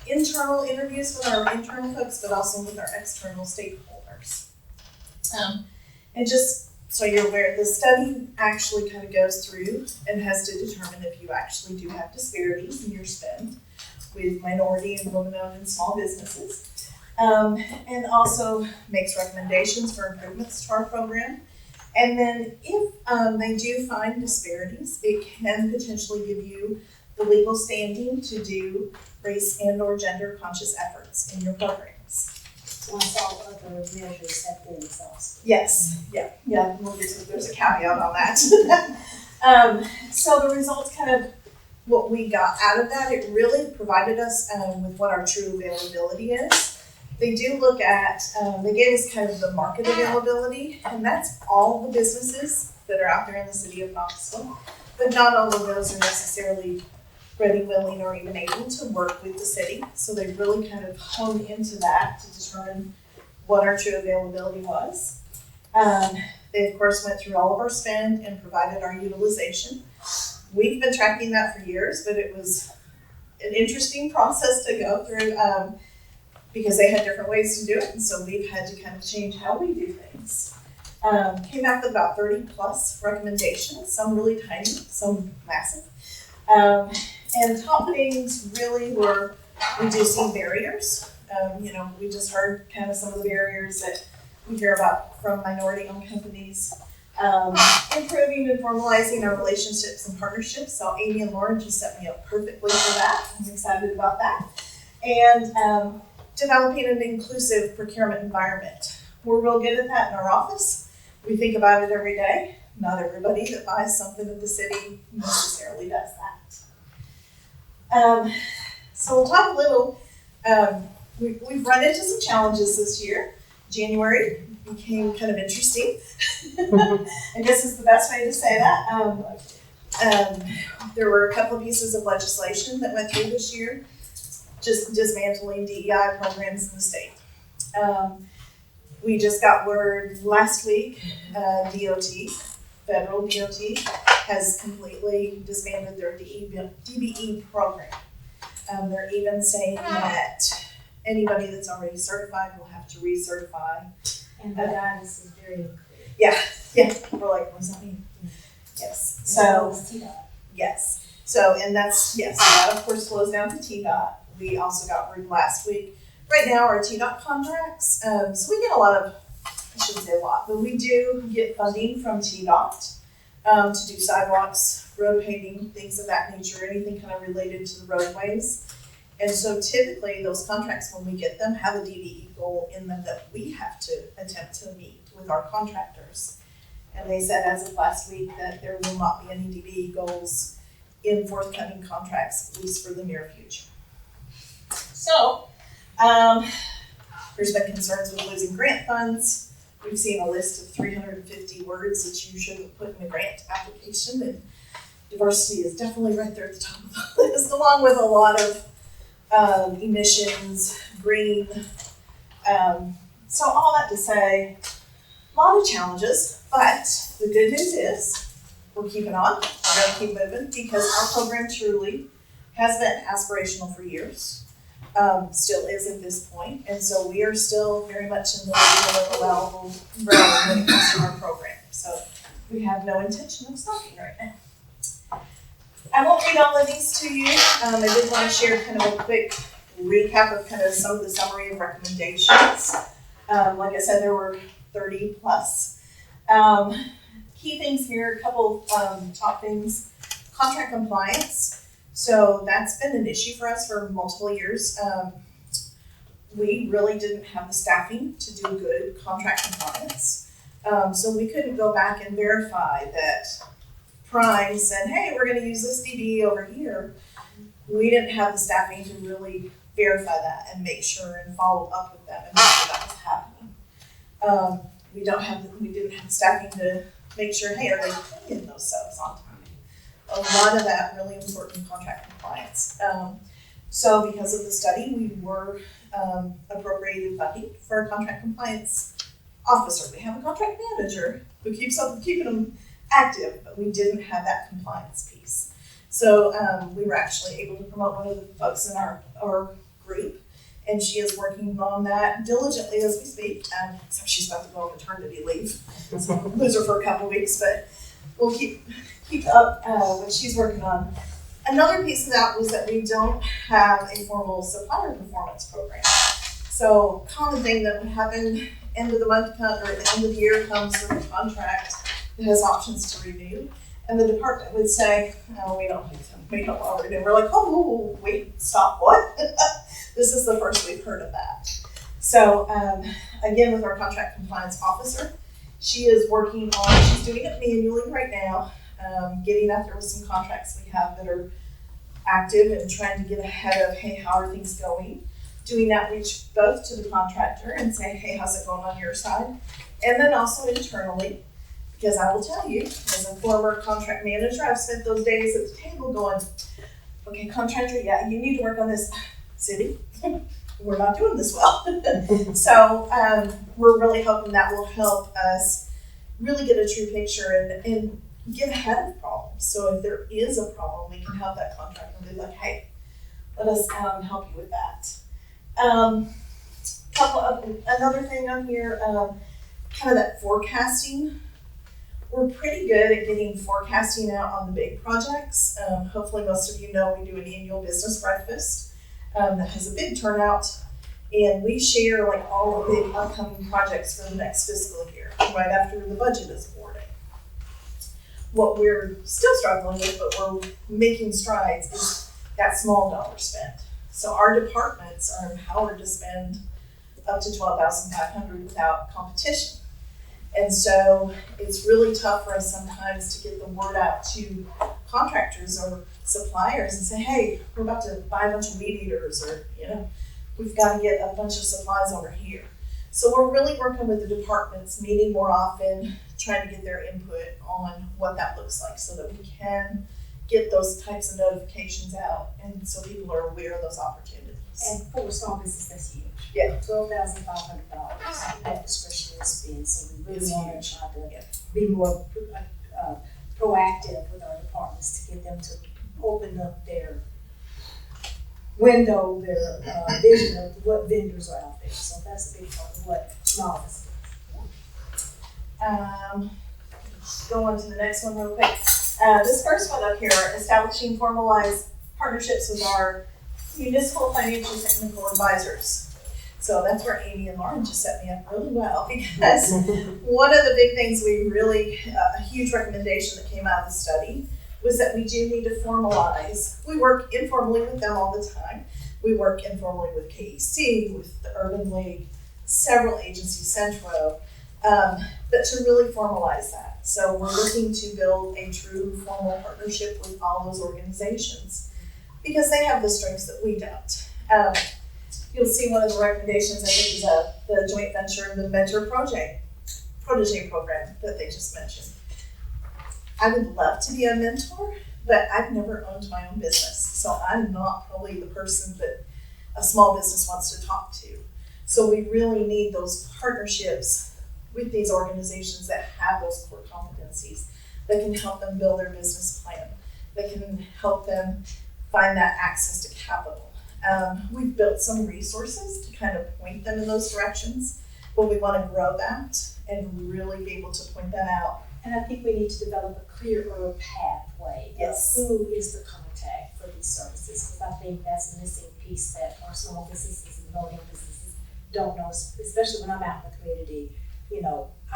internal interviews with our internal folks, but also with our external stakeholders. And just so you're aware, the study actually kind of goes through and has to determine if you actually do have disparities in your spend with minority and women-owned and small businesses, and also makes recommendations for improvements to our program. And then if they do find disparities, it can potentially give you the legal standing to do race and or gender conscious efforts in your programs. Once all other measures have been exhausted. Yes, yeah, there's a caveat on that. So the results kind of, what we got out of that, it really provided us with what our true availability is. they do look at, they gave us kind of the market availability, and that's all the businesses that are out there in the city of Knoxville. But not all of those are necessarily ready, willing, or even able to work with the city. So they really kind of honed into that to determine what our true availability was. They of course went through all of our spend and provided our utilization. We've been tracking that for years, but it was an interesting process to go through because they had different ways to do it, and so we've had to kind of change how we do things. Came back with about 30 plus recommendations, some really tiny, some massive. And top things really were reducing barriers. We just heard kind of some of the barriers that we hear about from minority-owned companies. Improving and formalizing our relationships and partnerships. So Amy and Lauren just set me up perfectly for that. I'm excited about that. And developing an inclusive procurement environment. We're real good at that in our office. We think about it every day. Not everybody that buys something at the city necessarily does that. So we'll talk a little, we've run into some challenges this year. January became kind of interesting. I guess is the best way to say that. There were a couple of pieces of legislation that went through this year, just dismantling DEI programs in the state. We just got word last week, federal DOT, has completely disbanded their DBE program. They're even saying that anybody that's already certified will have to recertify. And the guidance is very unclear. Yeah, we're like, what does that mean? Yes, so, yes. So, and that's, yes, that of course flows down to TDOT. We also got word last week. Right now, our TDOT contracts, so we get a lot of, I shouldn't say a lot, but we do get funding from TDOT to do sidewalks, road paving, things of that nature, anything kind of related to the roadways. And so typically those contracts, when we get them, have a DBE goal in them that we have to attempt to meet with our contractors. And they said as of last week that there will not be any DBE goals in forthcoming contracts, at least for the near future. So, there's been concerns with losing grant funds. We've seen a list of 350 words that you should have put in a grant application, and diversity is definitely right there at the top of the list, along with a lot of emissions, green. So all that to say, a lot of challenges, but the good news is we're keeping on, we're gonna keep moving because our program truly has been aspirational for years. Still is at this point, and so we are still very much in the allowable realm when it comes to our program. So we have no intention of stopping right now. I won't read all of these to you. I did want to share kind of a quick recap of kind of some of the summary of recommendations. Like I said, there were 30 plus. Key things here, a couple top things. Contract compliance. So that's been an issue for us for multiple years. We really didn't have the staffing to do good contract compliance. So we couldn't go back and verify that Prime said, hey, we're gonna use this DB over here. We didn't have the staffing to really verify that and make sure and follow up with them and make sure that was happening. We didn't have the staffing to make sure, hey, are they paying those subs on time? A lot of that really important contract compliance. So because of the study, we were appropriated funding for a contract compliance officer. We have a contract manager who keeps up with keeping them active, but we didn't have that compliance piece. So we were actually able to promote one of the folks in our group, and she is working on that diligently as we speak. So she's about to go on maternity leave, so we'll lose her for a couple weeks, but we'll keep up what she's working on. Another piece of that was that we don't have a formal supplier performance program. So common thing that would happen end of the month or at the end of the year comes with a contract that has options to renew, and the department would say, "No, we don't want to renew." We're like, "Oh, wait, stop! What?" This is the first we've heard of that. So again, with our contract compliance officer, she is working on. She's doing it manually right now, getting out there with some contracts we have that are active and trying to get ahead of, hey, how are things going? doing outreach both to the contractor and say, hey, how's it going on your side? And then also internally, because I will tell you, as a former contract manager, I've spent those days at the table going, okay, contractor, yeah, you need to work on this. City, we're not doing this well. So we're really hoping that will help us really get a true picture and get ahead of problems. So if there is a problem, we can help that contractor and be like, hey, let us help you with that. Another thing on here, kind of that forecasting. We're pretty good at getting forecasting out on the big projects. Hopefully most of you know we do an annual business breakfast that has a big turnout, and we share like all the big upcoming projects for the next fiscal year, right after the budget is awarded. What we're still struggling with, but we're making strides, is that small dollar spend. So our departments are empowered to spend up to $12,500 without competition. And so it's really tough for us sometimes to get the word out to contractors or suppliers and say, hey, we're about to buy a bunch of weed eaters, or, we've got to get a bunch of supplies over here. So we're really working with the departments, meeting more often, trying to get their input on what that looks like so that we can get those types of notifications out and so people are aware of those opportunities. And for small business, that's huge. Yeah. $12,500 in that discretionary spend, so we really It's want huge. to try to be more proactive with our departments to get them to open up their window, their vision of what vendors are out there. So that's a big part of what small business is. Go on to the next one real quick. This first one up here, establishing formalized partnerships with our municipal financial technical advisors. So that's where Amy and Lauren just set me up really well, because one of the big things a huge recommendation that came out of the study was that we do need to formalize. We work informally with them all the time. We work informally with KEC, with the Urban League, several agencies, Centro, but to really formalize that. So we're looking to build a true formal partnership with all those organizations because they have the strengths that we don't. You'll see one of the recommendations, I think, is the joint venture and the mentor protege program that they just mentioned. I would love to be a mentor, but I've never owned my own business. So I'm not probably the person that a small business wants to talk to. So we really need those partnerships with these organizations that have those core competencies that can help them build their business plan, that can help them find that access to capital. We've built some resources to kind of point them in those directions, but we want to grow that and really be able to point that out. And I think we need to develop a clearer pathway. Yes. Who is the contact for these services? Because I think that's a missing piece that our small businesses and voting businesses don't know, especially when I'm out in the community.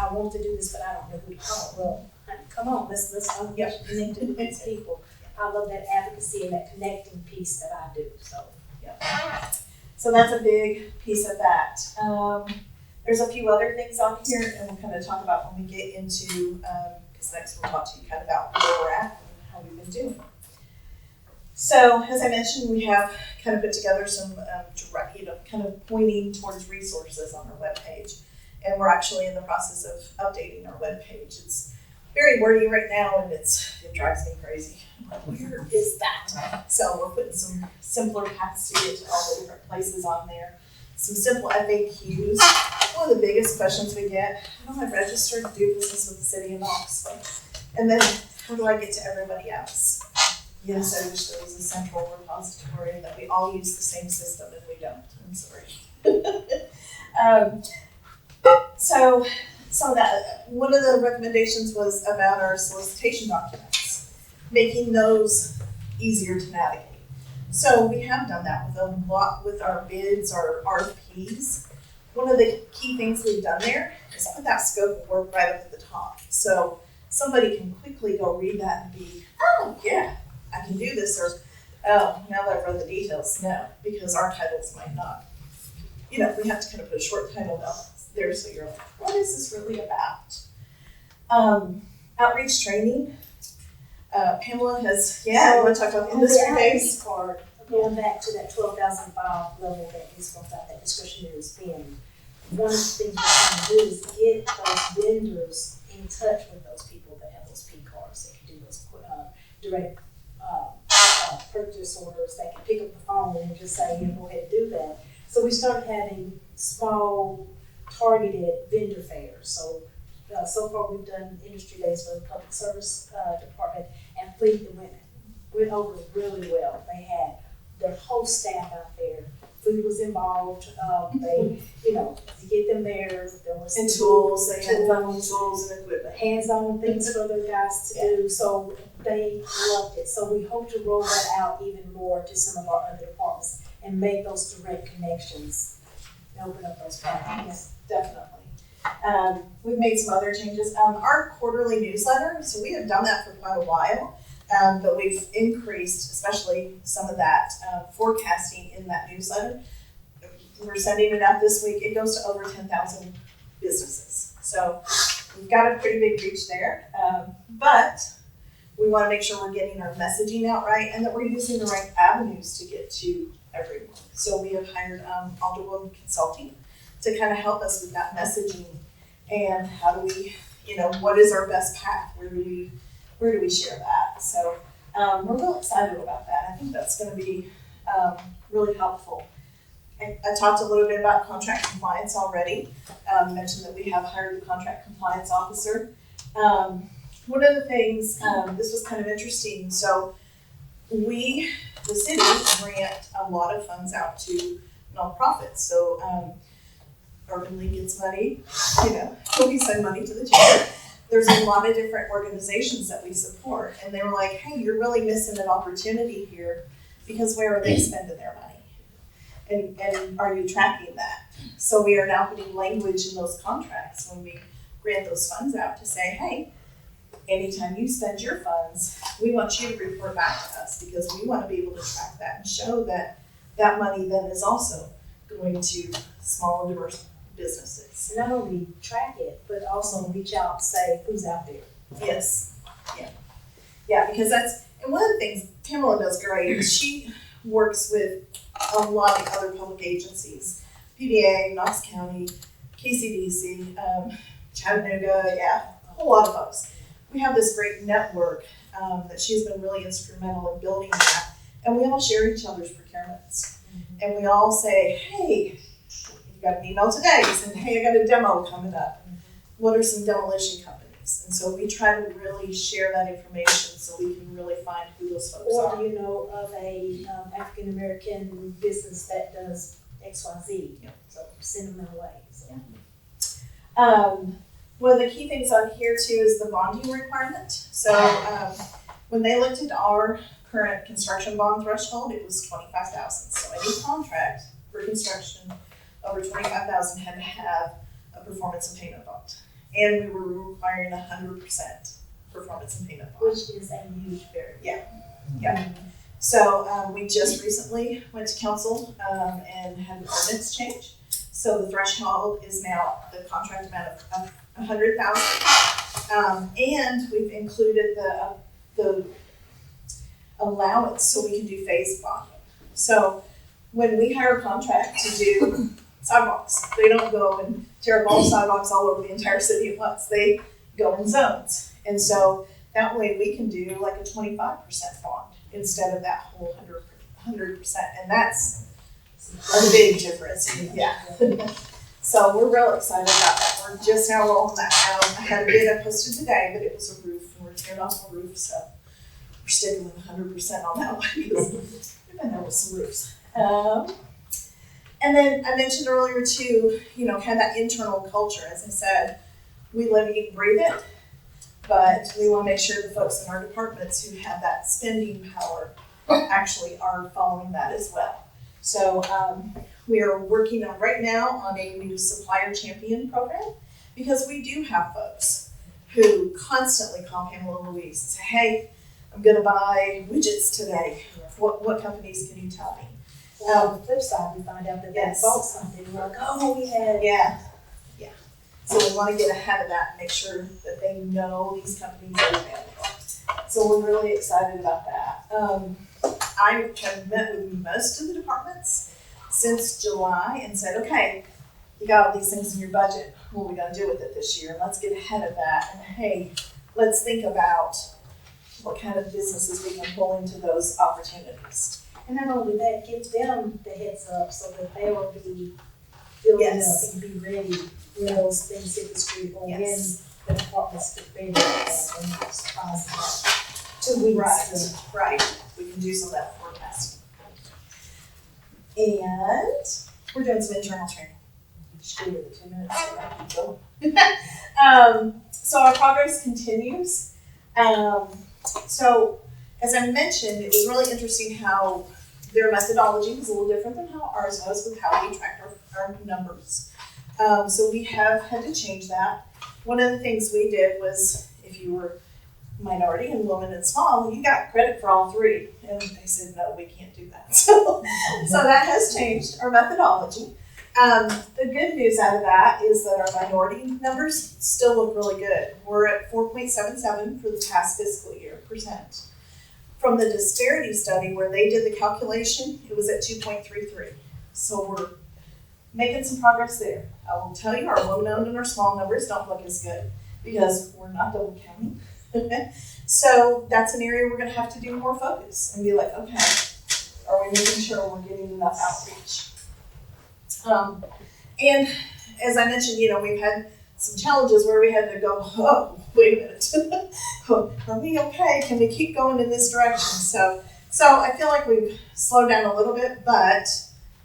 I want to do this, but I don't know who to call. Well, honey, come on, let's connect with these people. I love that advocacy and that connecting piece that I do. So that's a big piece of that. There's a few other things on here, and we'll kind of talk about when we get into, because next we'll talk to you kind of about where we're at and how we've been doing. So as I mentioned, we have kind of put together some direct, kind of pointing towards resources on our webpage, and we're actually in the process of updating our webpage. It's very wordy right now, and it drives me crazy. Where is that? So we're putting some simpler paths to get to all the different places on there. Some simple FAQs. One of the biggest questions we get, how do I register to do business with the city of Knoxville? And then how do I get to everybody else? Yes, I wish there was a central repository that we all use the same system, and we don't. I'm sorry. So some of that, one of the recommendations was about our solicitation documents, making those easier to navigate. So we have done that with a lot with our bids, our RFPs. One of the key things we've done there is put that scope of work right up at the top. So somebody can quickly go read that and be, oh yeah, I can do this, or oh, now that I've read the details, no, because our titles might not. We have to kind of put a short title down there so you're like, what is this really about? Outreach training. Pamela has, I want to talk about industry days. Part, going back to that 12,005 level that is from that discretionary spend, one of the things we're trying to do is get those vendors in touch with those people that have those P cards, that can do those direct purchase orders, that can pick up the phone and just say, go ahead and do that. So we started having small targeted vendor fairs. So far we've done industry days for the public service department and fleet that went over really well. They had their whole staff out there. Food was involved. They, to get them there was And tools, they had tools and equipment. hands-on things for their guys to do. So they loved it. So we hope to roll that out even more to some of our other departments and make those direct connections and open up those pathways. Definitely. We've made some other changes. Our quarterly newsletter, so we have done that for quite a while, but we've increased, especially some of that forecasting in that newsletter. We're sending it out this week. It goes to over 10,000 businesses. So we've got a pretty big reach there, but we want to make sure we're getting our messaging out right and that we're using the right avenues to get to everyone. So we have hired Alderwood Consulting to kind of help us with that messaging and how do we, what is our best path? Where do we share that? So we're real excited about that. I think that's going to be really helpful. I talked a little bit about contract compliance already. Mentioned that we have hired a contract compliance officer. One of the things, this was kind of interesting. So the city, grant a lot of funds out to nonprofits. So Urban League gets money, we send money to the chamber. There's a lot of different organizations that we support. And they were like, hey, you're really missing an opportunity here because where are they spending their money? And are you tracking that? So we are now putting language in those contracts when we grant those funds out to say, hey, anytime you spend your funds, we want you to report back to us because we want to be able to track that and show that that money then is also going to small and diverse businesses. Not only track it, but also reach out and say who's out there. Yes. Yeah, because and one of the things Pamela does great is she works with a lot of other public agencies, PBA, Knox County, KCDC, Chattanooga, a whole lot of folks. We have this great network that she's been really instrumental in building that, and we all share each other's procurements. And we all say, hey, you got an email today saying, hey, I got a demo coming up. What are some demolition companies? And so we try to really share that information so we can really find who those folks Or are. do you know of a African American business that does XYZ? So send them their way. So. One of the key things on here too is the bonding requirement. So when they looked at our current construction bond threshold, it was $25,000. So any contract for construction over $25,000 had to have a performance and payment bond. And we were requiring 100% performance and payment bond. Which is a huge barrier. Yeah. So we just recently went to council and had an ordinance change. So the threshold is now the contract amount of $100,000, and we've included the allowance so we can do phase bonding. So when we hire a contract to do sidewalks, they don't go and tear up all the sidewalks all over the entire city at once. They go in zones, and so that way we can do like a 25% bond instead of that whole 100%, and that's a big difference. Yeah. So we're real excited about that. We're just now rolling that out. I had a bid I posted today, but it was a roof, and we're tearing off a roof, so we're sticking with 100% on that one because we've been there with some roofs. And then I mentioned earlier too, kind of that internal culture. As I said, we live, eat, and breathe it, but we want to make sure the folks in our departments who have that spending power actually are following that as well. So we are working on right now on a new supplier champion program because we do have folks who constantly call Pamela and Louise and say, hey, I'm going to buy widgets today. What companies can you tell me? On the flip side, we find out that they bought something. We're like, oh, we had. Yeah. So we want to get ahead of that and make sure that they know these companies are available. So we're really excited about that. I have met with most of the departments since July and said, okay, you got all these things in your budget. What are we gonna do with it this year? Let's get ahead of that. And hey, let's think about what kind of businesses we can pull into those opportunities. And not only that, give them the heads up so that they will be building up Yes. and be ready when those things hit the street or Yes. when the departments get ready and it's possible. 2 weeks. Right. We can do some of that forecasting. And we're doing some internal training. Just give it 2 minutes so I can go. So our progress continues. So as I mentioned, it was really interesting how their methodology was a little different than how ours was with how we track our numbers. So we have had to change that. One of the things we did was if you were minority and woman and small, you got credit for all three. And they said, no, we can't do that. So that has changed our methodology. The good news out of that is that our minority numbers still look really good. We're at 4.77 for the past fiscal year percent. From the disparity study where they did the calculation, it was at 2.33. So we're making some progress there. I will tell you, our women-owned and our small numbers don't look as good because we're not double counting. So that's an area we're going to have to do more focus and be like, okay, are we making sure we're getting enough outreach? And as I mentioned, we've had some challenges where we had to go, oh, wait a minute. Are we okay? Can we keep going in this direction? So I feel like we've slowed down a little bit, but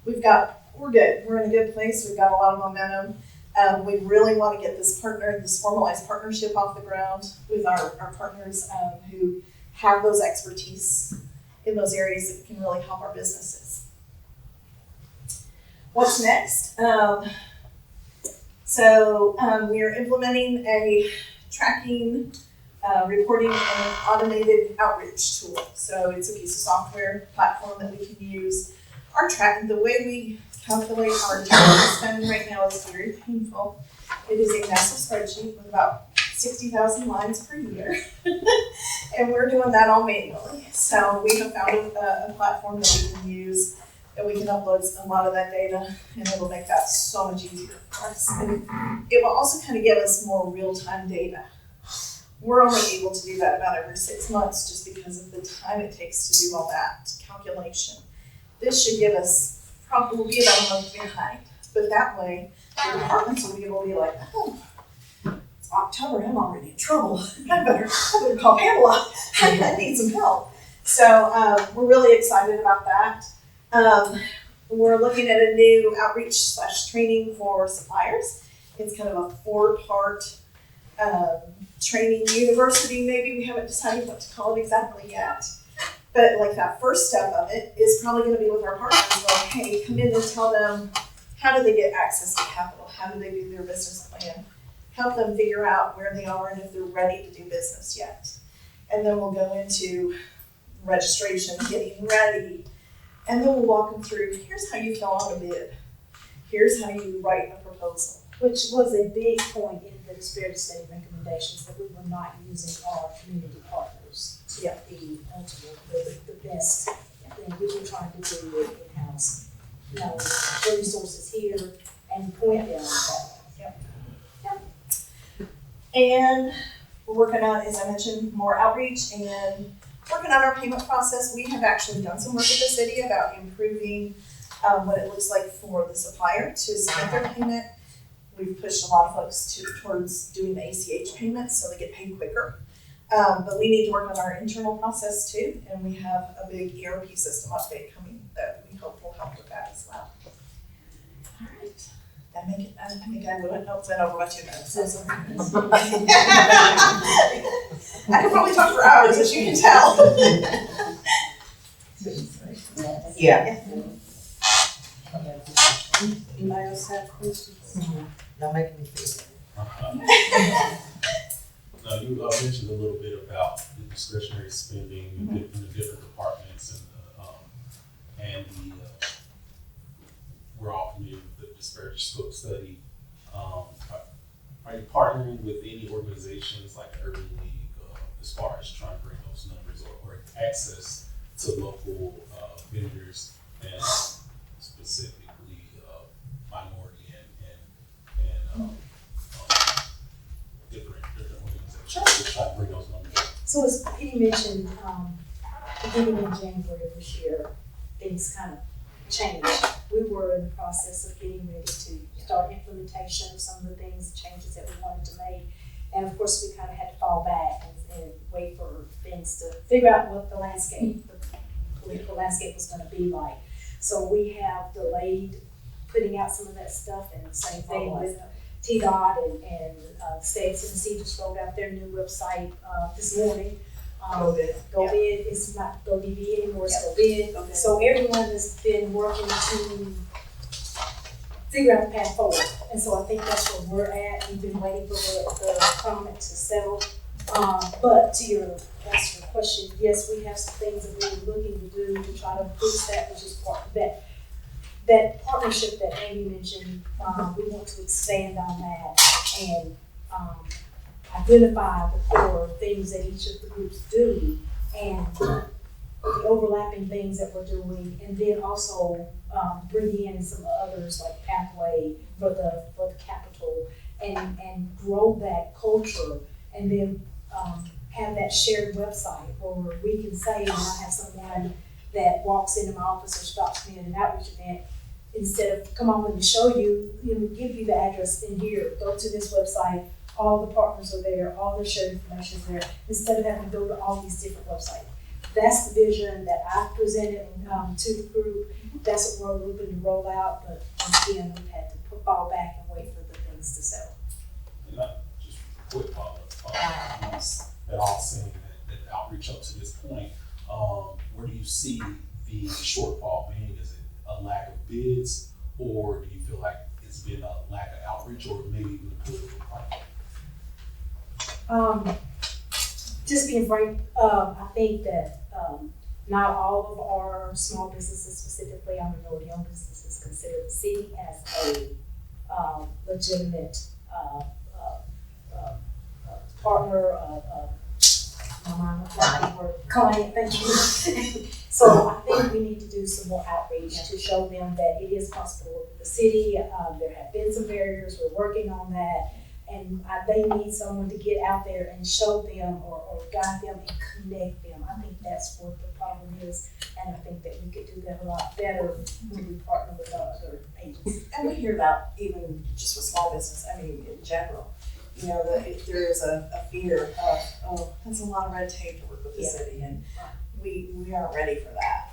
we're good. We're in a good place. We've got a lot of momentum. We really want to get this formalized partnership off the ground with our partners who have those expertise in those areas that can really help our businesses. What's next? We are implementing a tracking, reporting, and automated outreach tool. So it's a piece of software platform that we can use. The way we calculate our time spend right now is very painful. It is a massive spreadsheet with about 60,000 lines per year. And we're doing that all manually. So we have found a platform that we can use, that we can upload a lot of that data, and it'll make that so much easier for us. And it will also kind of give us more real-time data. We're only able to do that about every 6 months just because of the time it takes to do all that calculation. This should give us, we'll be about a month behind, but that way the departments will be able to be like, oh, it's October, I'm already in trouble. I better call Pamela. I need some help. So we're really excited about that. We're looking at a new outreach/training for suppliers. It's kind of a 4-part training university, maybe. We haven't decided what to call it exactly yet. But like that first step of it is probably going to be with our partners. Like, hey, come in and tell them how do they get access to capital? How do they do their business plan? Help them figure out where they are and if they're ready to do business yet. And then we'll go into registration, getting ready. And then we'll walk them through, here's how you fill out a bid. Here's how you write a proposal. Which was a big point in the disparity study recommendations, that we were not using our community partners to be the best thing. We were trying to do it in-house. Resources here and point them that way. And we're working on, as I mentioned, more outreach and working on our payment process. We have actually done some work with the city about improving what it looks like for the supplier to submit their payment. We've pushed a lot of folks towards doing the ACH payments so they get paid quicker. But we need to work on our internal process too, and we have a big ERP system update coming that we hope will help with that as well. All right. I think I went over my 2 minutes. I could probably talk for hours, as you can tell. Yeah. Anybody else have questions? Don't make me feel Now, you mentioned a little bit about the discretionary spending in the different departments and we're all familiar with the disparity study. Are you partnering with any organizations like Urban League as far as trying to bring those numbers or access to local vendors and specifically minority and different organizations to try to bring those numbers up. So as Penny mentioned, beginning in January of this year, things kind of changed. We were in the process of getting ready to start implementation of some of the things, changes that we wanted to make. And of course, we kind of had to fall back and wait for things to figure out what the landscape, the political landscape was gonna be like. So we have delayed putting out some of that stuff, and the same thing with TDOT and State of Tennessee just rolled out their new website this morning. GoVid is not GoDV anymore, it's GoVid. So everyone has been working to figure out the path forward. And so I think that's where we're at. We've been waiting for the comment to settle. But to your question, yes, we have some things that we're looking to do to try to boost that, which is part of that. That partnership that Amy mentioned, we want to expand on that and identify the core things that each of the groups do and the overlapping things that we're doing, and then also bring in some others like Pathway for the capital and grow that culture, and then have that shared website where we can say, when I have someone that walks into my office or stops me at an outreach event, instead of come on, let me show you, give you the address in here, go to this website, all the partners are there, all the shared information is there, instead of having to go to all these different websites. That's the vision that I've presented to the group. That's what we're looking to roll out, but again, we've had to fall back and wait for the things to settle. And just a quick follow-up, that all saying that outreach up to this point, where do you see the shortfall being? Is it a lack of bids, or do you feel like it's been a lack of outreach, or maybe even a political problem? Just being frank, I think that not all of our small businesses, specifically our minority-owned businesses, consider the city as a legitimate partner, client, thank you. So I think we need to do some more outreach to show them that it is possible to work with the city. There have been some barriers, we're working on that. And they need someone to get out there and show them or guide them and connect them. I think that's what the problem is, and I think that we could do that a lot better when we partner with our other agencies. And we hear that even just with small business, I mean, in general. You know, if there is a fear of, oh, that's a lot of red tape to work with the city, and we aren't ready for that.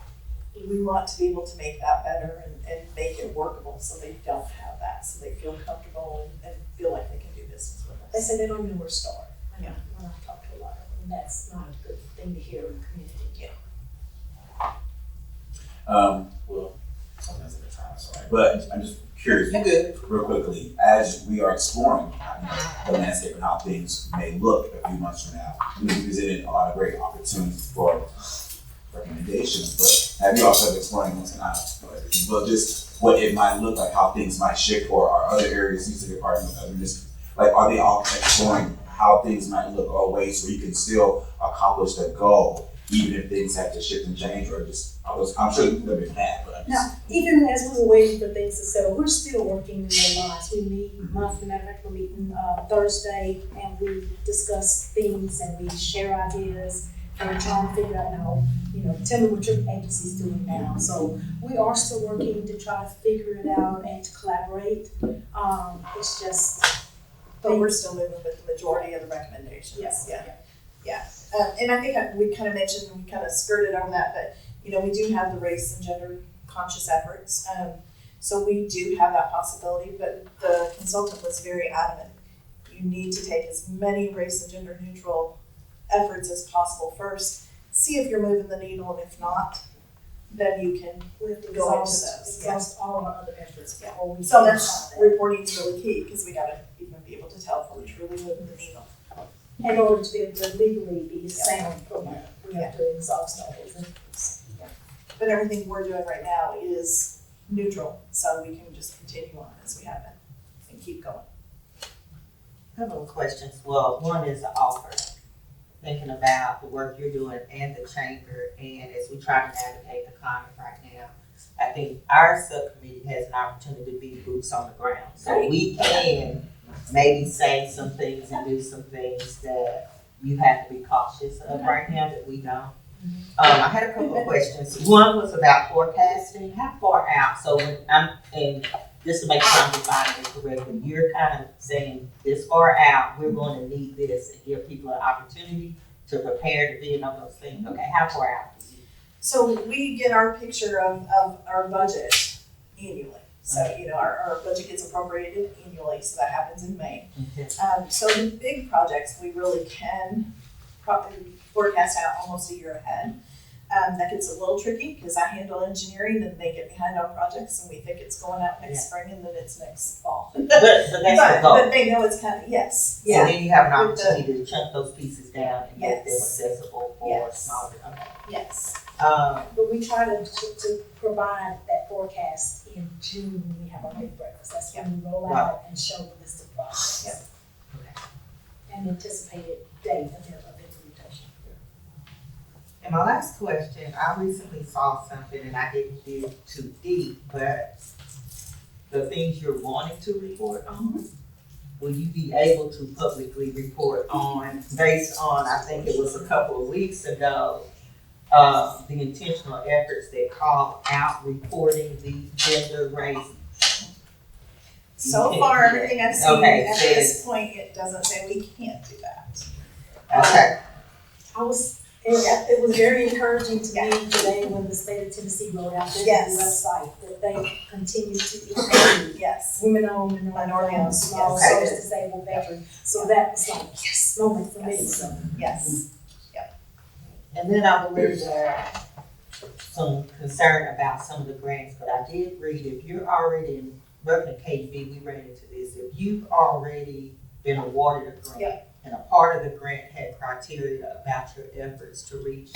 We want to be able to make that better and make it workable so they don't have that, so they feel comfortable and feel like they can do business with us. They say they don't know where to start. When I talk to a lot of them, that's not a good thing to hear in the community. Well, sometimes at a time, sorry. But I'm just curious, real quickly, as we are exploring the landscape and how things may look a few months from now, we presented a lot of great opportunities for recommendations, but have you also been exploring once and but just what it might look like, how things might shift, or are other areas you see partnering with others? Like, are they all exploring how things might look, or ways where you can still accomplish the goal, even if things have to shift and change, or just, I'm sure they've been bad, but now, even as we were waiting for things to settle, we're still working in their lives. We meet monthly, matter of fact, we're meeting Thursday, and we discuss things and we share ideas, and we're trying to figure out now, tell me what your agency's doing now. So we are still working to try to figure it out and to collaborate. It's just. But we're still moving with the majority of the recommendations. Yes. Yeah. And I think we kind of mentioned, we kind of skirted over that, but we do have the race and gender conscious efforts. So we do have that possibility, but the consultant was very adamant. You need to take as many race and gender neutral efforts as possible first. See if you're moving the needle, and if not, then you can go into those. Exhaust all of our other efforts. So that's reporting is really key, because we gotta even be able to tell if we're truly moving the needle. In order to be able to legally be sound program, we have to exhaust all those efforts. But everything we're doing right now is neutral, so we can just continue on as we have been and keep going. A couple of questions. Well, one is the offer. thinking about the work you're doing and the chamber, and as we try to navigate the climate right now, I think our subcommittee has an opportunity to be boots on the ground. So we can maybe say some things and do some things that you have to be cautious of right now that we don't. I had a couple of questions. One was about forecasting. How far out? So when and just to make sure I'm defining it correctly, you're kind of saying this far out, we're going to need this and give people an opportunity to prepare to bid on those things. Okay, how far out? So we get our picture of our budget annually. So, our budget gets appropriated annually, so that happens in May. Okay. So the big projects, we really can probably forecast out almost a year ahead. That gets a little tricky because I handle engineering and they get behind on projects and we think it's going out next spring and then it's next fall. But that's the goal. But they know it's coming, yes. So then you have an opportunity to chunk those pieces down and make them Yes. accessible for Yes. smaller. Okay. Yes. But we try to provide that forecast in June when we have our big breakfast. That's when we roll out and show the list of projects. And anticipated date of implementation. And my last question, I recently saw something and I didn't dig too deep, but the things you're wanting to report on, will you be able to publicly report on, based on, I think it was a couple of weeks ago, the intentional efforts that call out reporting the gender race? So far, everything I've seen Okay, at this point, it doesn't say we can't do that. Okay. It was very encouraging to me today when the state of Tennessee rolled out their website that they continue to include women-owned and minority-owned small service-disabled veterans. So that was like, yes, moment for me. So yes. And then I believe there's some concern about some of the grants, but I did read if you're already in working at KDB, we ran into this. If you've already been awarded a grant and a part of the grant had criteria about your efforts to reach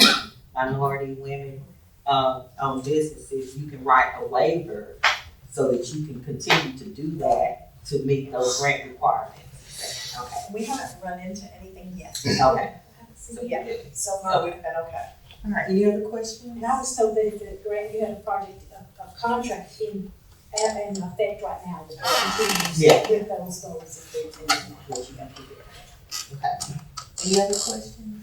minority women owned businesses, you can write a waiver so that you can continue to do that to meet those grant requirements. Okay. We haven't run into anything yet. Okay. So far we've been okay. All right, any other questions? And I was told that the grant, you had a project, a contract in effect right now that continues with those goals and things. Okay. Any other questions?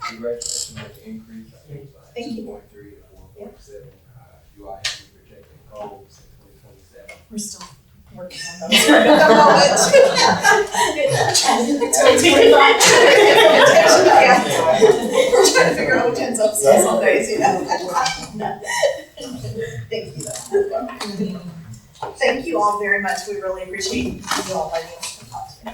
Congratulations on the increase. I think Thank you. 2.3 to 4.7. You are happy projecting goals in 2027. We're still working on those at the moment. We're trying to figure out which ends up some days, Thank you though. Thank you all very much. We really appreciate you all letting us talk to you.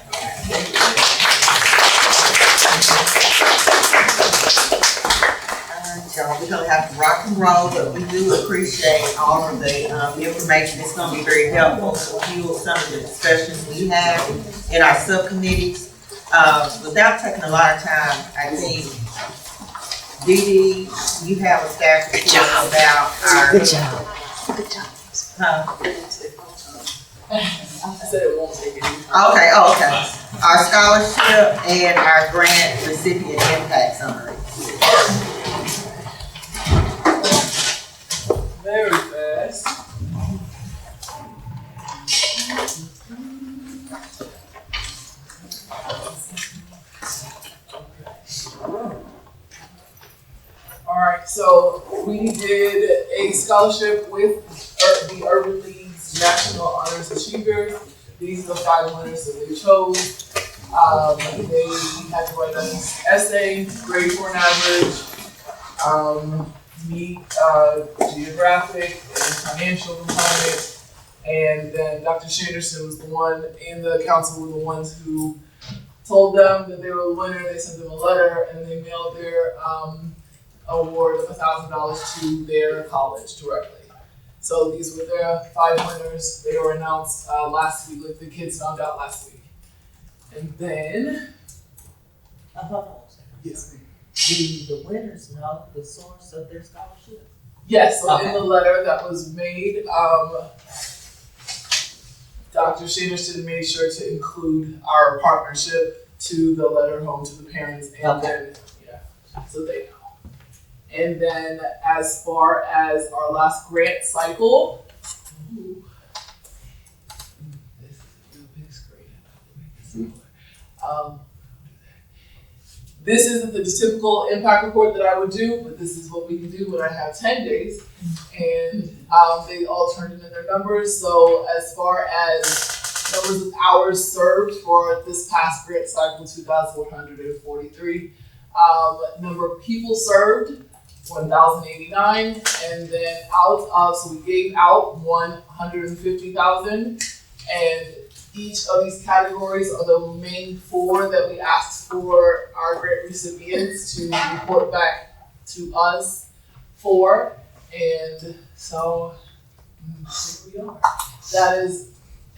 Y'all, we're gonna have to rock and roll, but we do appreciate all of the information. It's gonna be very helpful to fuel some of the discussions we have in our subcommittees. Without taking a lot of time, I think, Dee Dee, you have a staff report about our. Good job. I said it won't take it. Okay. Our scholarship and our grant recipient impact summary. Very fast. Alright, so we did a scholarship with the Urban League's National Honors Achievers. These are the 5 winners that they chose. They had to write an essay, grade 4 average, meet geographic and financial component, and then Dr. Shanderson was the one, and the council were the ones who told them that they were the winner. They sent them a letter, and they mailed their award of $1,000 to their college directly. So these were their 5 winners. They were announced last week, like the kids found out last week. And then, yes. Do the winners know the source of their scholarship? Yes, so in the letter that was made, Dr. Shanderson made sure to include our partnership to the letter home to the parents, and then, so they know. And then as far as our last grant cycle, this is a real big screen. This isn't the typical impact report that I would do, but this is what we can do when I have 10 days. And they all turned in their numbers. So as far as numbers of hours served for this past grant cycle, 2,143. Number of people served, 1,089. And then so we gave out 150,000. And each of these categories are the main 4 that we asked for our grant recipients to report back to us for. And so here we are. That is,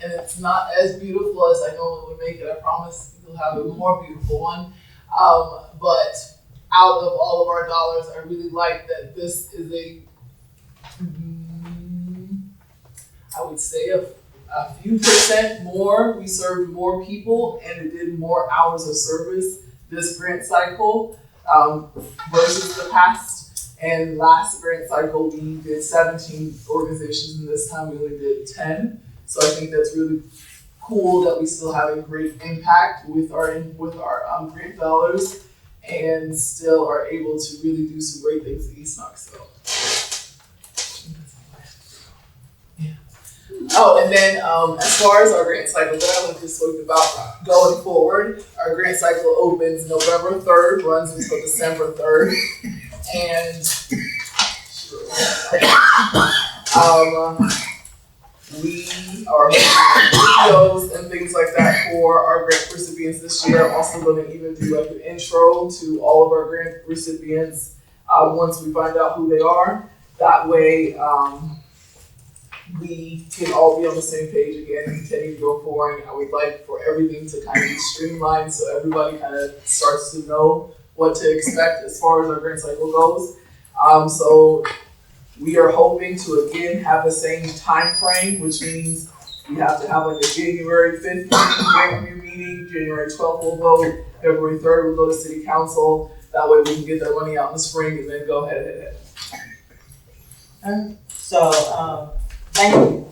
and it's not as beautiful as I normally would make it. I promise you'll have a more beautiful one. But out of all of our dollars, I really like that this is I would say a few percent more. We served more people and it did more hours of service this grant cycle versus the past. And last grant cycle, we did 17 organizations, and this time we only did 10. So I think that's really cool that we still have a great impact with our grant dollars, and still are able to really do some great things at East Knoxville. Oh, and then as far as our grant cycle that I just spoke about going forward, our grant cycle opens November 3rd, runs until December 3rd. And we are making videos and things like that for our grant recipients this year. I'm also going to even do like an intro to all of our grant recipients once we find out who they are. That way, we can all be on the same page again and continue to go forward. I would like for everything to kind of be streamlined so everybody kind of starts to know what to expect as far as our grant cycle goes. So we are hoping to again have the same time frame, which means we have to have like a January 5th grant review meeting, January 12th we'll vote, February 3rd we'll go to City Council. That way we can get their money out in the spring and then go ahead. So, thank you.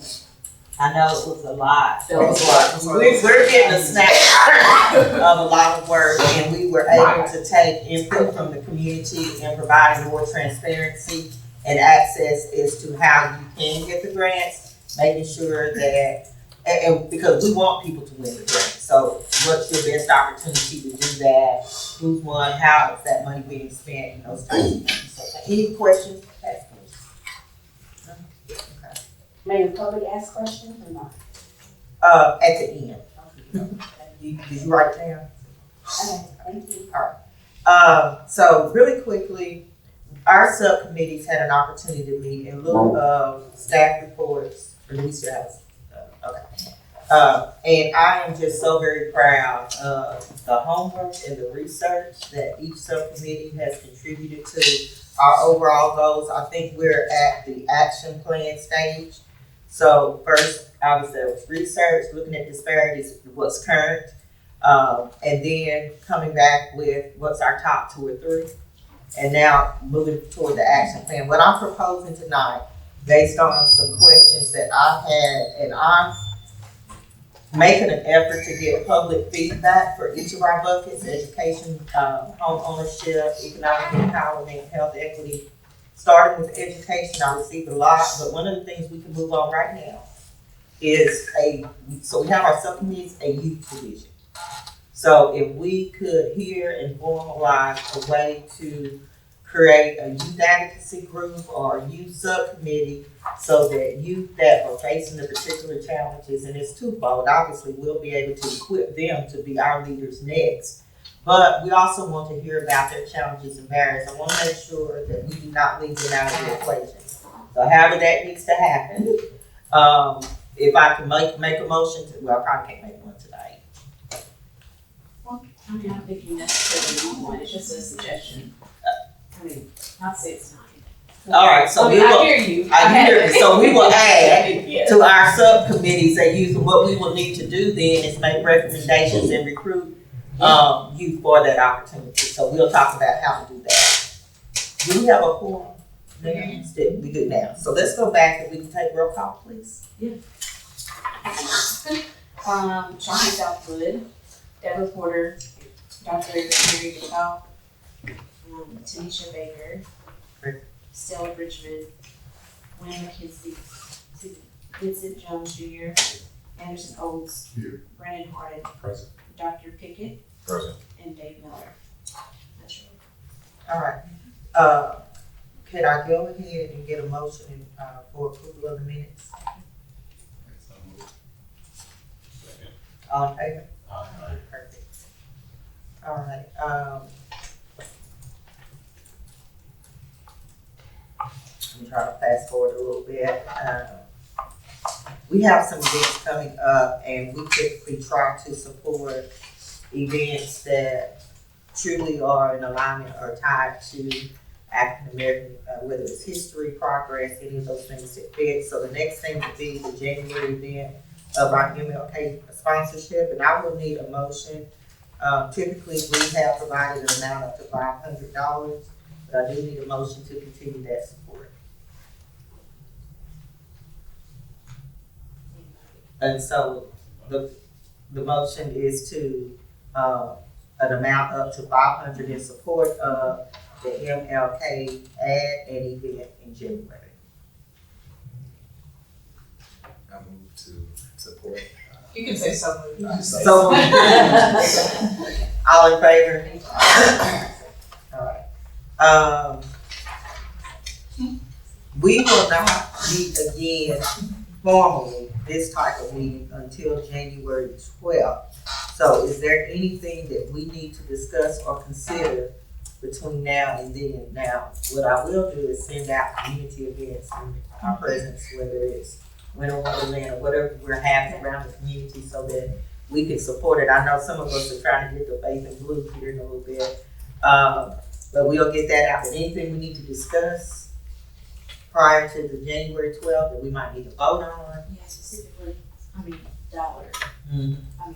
I know it was a lot. That was a lot. We're getting a snapshot of a lot of work, and we were able to take input from the community and provide more transparency and access as to how you can get the grants, making sure that, and because we want people to win the grant. So what's your best opportunity to do that? Who's won? How is that money being spent? And those types of things. So, any questions? May the public ask questions or not? At the end. Did you write it down? Okay, thank you. All right. So really quickly, our subcommittees had an opportunity to meet in lieu of staff reports. And I am just so very proud of the homework and the research that each subcommittee has contributed to our overall goals. I think we're at the action plan stage. So first, obviously, there was research, looking at disparities, what's current, and then coming back with what's our top 2 or 3, and now moving toward the action plan. What I'm proposing tonight, based on some questions that I've had, and I'm making an effort to get public feedback for each of our buckets: education, home ownership, economic empowerment, health equity. Starting with education, I received a lot, but one of the things we can move on right now is so we have our subcommittees, a youth division. So if we could here and formalize a way to create a youth advocacy group or a youth subcommittee so that youth that are facing the particular challenges, and it's twofold, obviously we'll be able to equip them to be our leaders next. But we also want to hear about their challenges and barriers. I want to make sure that we do not leave them out of the equation. So however that needs to happen, if I can make a motion to, well, I probably can't make one tonight. Well, I mean, I don't think you necessarily need one, it's just a suggestion. I mean, not say it's not. All right, so I we will. I hear you. I hear you. So we will add to our subcommittees that use, what we will need to do then is make recommendations and recruit you for that opportunity. So we'll talk about how to do that. Do we have a quorum? We do now. So let's go back and we can take roll call, please. Sean Southwood, Deborah Porter, Dr. Mary DePaul, Tanisha Baker, Stella Bridgman, Wayne McKenzie, Vincent Jones Jr., Anderson Olds, Here. Brandon Harden, Present. Dr. Pickett, Present. and Dave Miller. That's your All right. Can I go ahead and get a motion for approval of the minutes? So moved. Second. All in favor? Aye. Perfect. All right, I'm trying to fast forward a little bit. We have some events coming up and we typically try to support events that truly are in alignment or tied to African American, whether it's history, progress, any of those things that fit. So the next thing would be the January event of our MLK sponsorship, and I will need a motion. Typically, we have provided an amount up to $500, but I do need a motion to continue that support. And so the motion is to an amount up to $500 in support of the MLK ad and event in January. I move to support. You can say something. So, all in favor? All right. We will not meet again formally, this type of meeting, until January 12th. So is there anything that we need to discuss or consider between now and then? Now, what I will do is send out community events in our presence, whether it's Winter Wonderland or whatever we're having around the community, so that we can support it. I know some of us are trying to get the faith and blue here in a little bit, but we'll get that out. But anything we need to discuss prior to the January 12th that we might need to vote on? Yeah, specifically, dollar. Mm-hmm.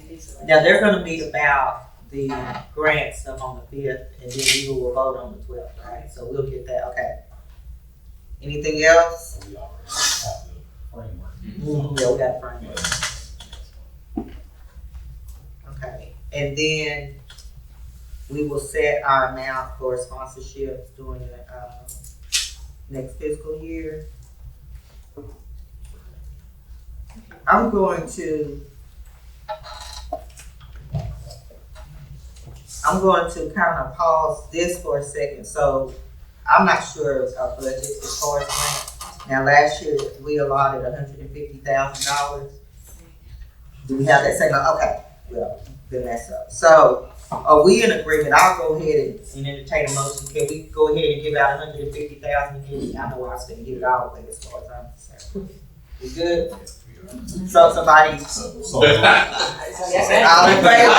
These are like. Now, they're gonna meet about the grant stuff on the 5th, and then we will vote on the 12th, right? So we'll get that, okay. Anything else? So we already have the framework. Yeah, we got a framework. Okay, and then we will set our amount for sponsorships during the next fiscal year. I'm going to kind of pause this for a second. So I'm not sure of our budget as far as grant. Now, last year we allotted $150,000. Do we have that same? Okay, well, then that's up. So are we in agreement? I'll go ahead and entertain a motion. Can we go ahead and give out $150,000? I know I was going to give it all away as far as I'm concerned. We good? So somebody, all in favor?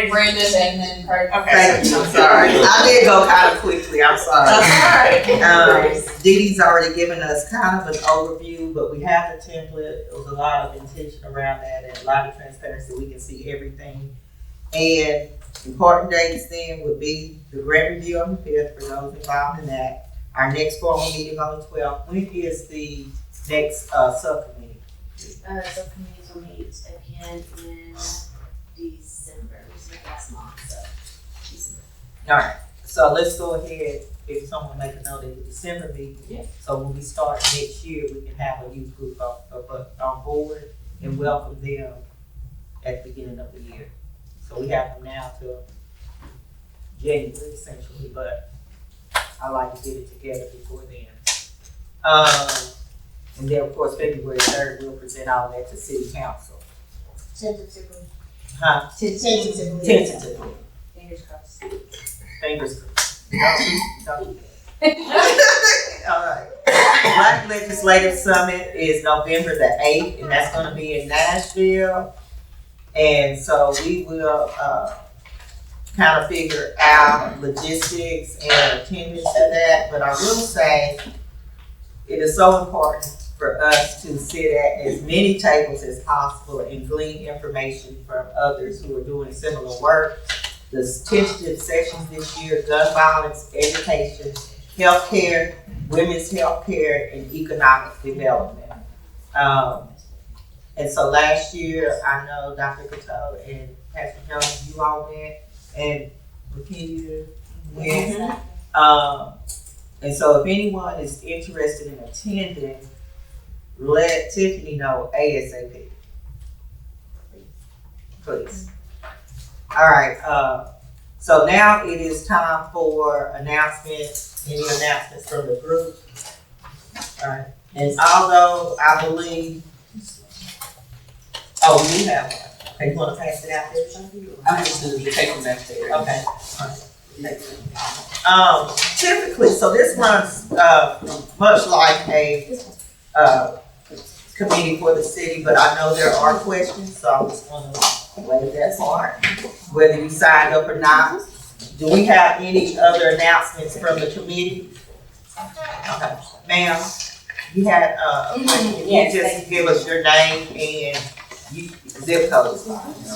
Brandon and then Kurt. Okay, I'm sorry. I did go kind of quickly. I'm sorry. Dee Dee's already given us kind of an overview, but we have the template. There was a lot of intention around that and a lot of transparency. We can see everything. And important dates then would be the grant review on the 5th for those involved in that. Our next formal meeting on the 12th. When is the next subcommittee? Subcommittees will meet again in December. We said last month, so December. All right. So let's go ahead. If someone make a note of the December meeting. Yeah. So when we start next year, we can have a youth group on board and welcome them at the beginning of the year. So we have them now till January essentially, but I like to get it together before then. And then of course February 3rd we'll present all that to City Council. Tentatively. Huh? Tentatively. Fingers crossed. Fingers crossed. Don't. All right. Black Legislative Summit is November the 8th, and that's going to be in Nashville. And so we will kind of figure out logistics and attendance to that. But I will say it is so important for us to sit at as many tables as possible and glean information from others who are doing similar work. The tentative sessions this year: gun violence, education, healthcare, women's healthcare, and economic development. And so last year, I know Dr. Cato and Pastor Jones, you all went, and McKinney went. And so if anyone is interested in attending, let Tiffany know ASAP. Please. All right, so now it is time for announcements. Any announcements from the group? All right, and although I believe, oh, you have one. Okay, you wanna pass it out there, Shanti? I'm just gonna take them back there. Okay. Typically, so this runs, much like a, committee for the city, but I know there are questions, so I'm just gonna waive that part, whether you signed up or not. Do we have any other announcements from the committee? Okay, ma'am, you had, a question. Can you just give us your name and zip code?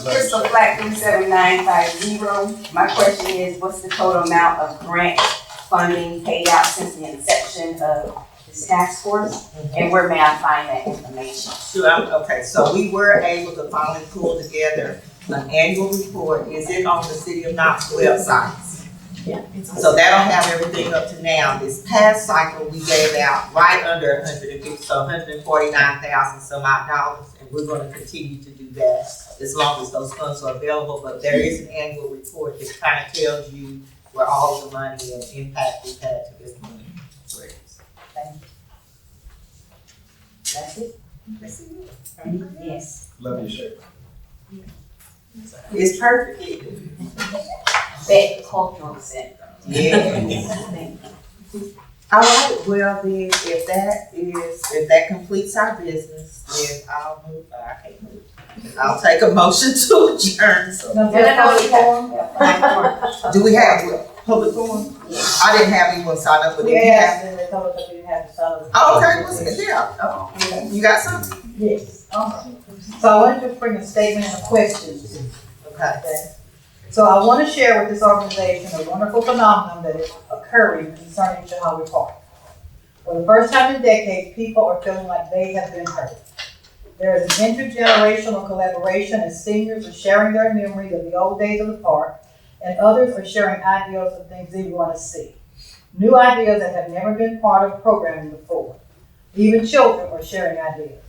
Crystal Flat 37950. My question is, what's the total amount of grant funding paid out since the inception of this task force? And where may I find that information? Sure, okay, so we were able to finally pull together an annual report. Is it on the City of Knox websites? Yeah. So that'll have everything up to now. This past cycle, we gave out right under 150, so 149,000 some odd dollars, and we're gonna continue to do that as long as those funds are available. But there is an annual report that kind of tells you where all the money and impact we've had to this money. Thank you. That's it? That's it. Yes. Love your shirt. It's perfect. Back to cultural center. Yeah. All right, well then, if that completes our business, then I'll move, I can't move. I'll take a motion to adjourn. So, do we have public forum? I didn't have anyone sign up, but did you have? and they told us that we didn't have to sign up. Oh, okay, what's it? Yeah. Oh, okay. You got something? Yes. So I wanted to bring a statement and a question. Okay. So I want to share with this organization a wonderful phenomenon that is occurring concerning Chihuahua Park. For the first time in decades, people are feeling like they have been heard. There is an intergenerational collaboration as seniors are sharing their memories of the old days of the park, and others are sharing ideas of things they want to see. New ideas that have never been part of programming before. Even children are sharing ideas.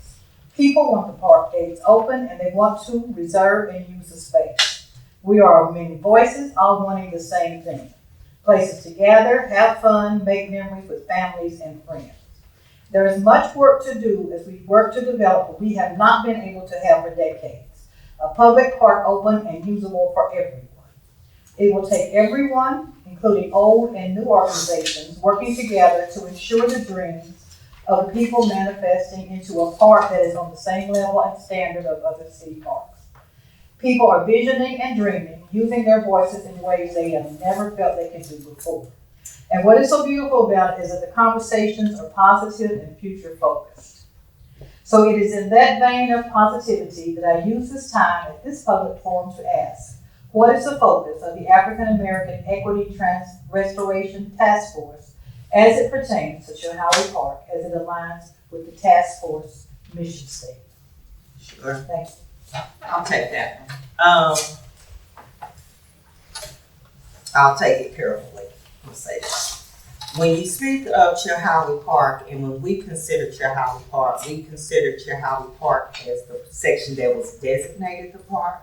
People want the park gates open and they want to reserve and use the space. We are many voices, all wanting the same thing. Places to gather, have fun, make memories with families and friends. There is much work to do as we work to develop what we have not been able to have for decades. A public park open and usable for everyone. It will take everyone, including old and new organizations, working together to ensure the dreams of the people manifesting into a park that is on the same level and standard of other city parks. People are visioning and dreaming, using their voices in ways they have never felt they could do before. And what is so beautiful about it is that the conversations are positive and future focused. So it is in that vein of positivity that I use this time at this public forum to ask, what is the focus of the African American Equity Restoration Task Force as it pertains to Chihuahua Park, as it aligns with the task force mission statement? Sure. Thank you. I'll take that one. I'll take it carefully. Let's say that. When you speak of Chihuahua Park, and when we consider Chihuahua Park, we consider Chihuahua Park as the section that was designated the park.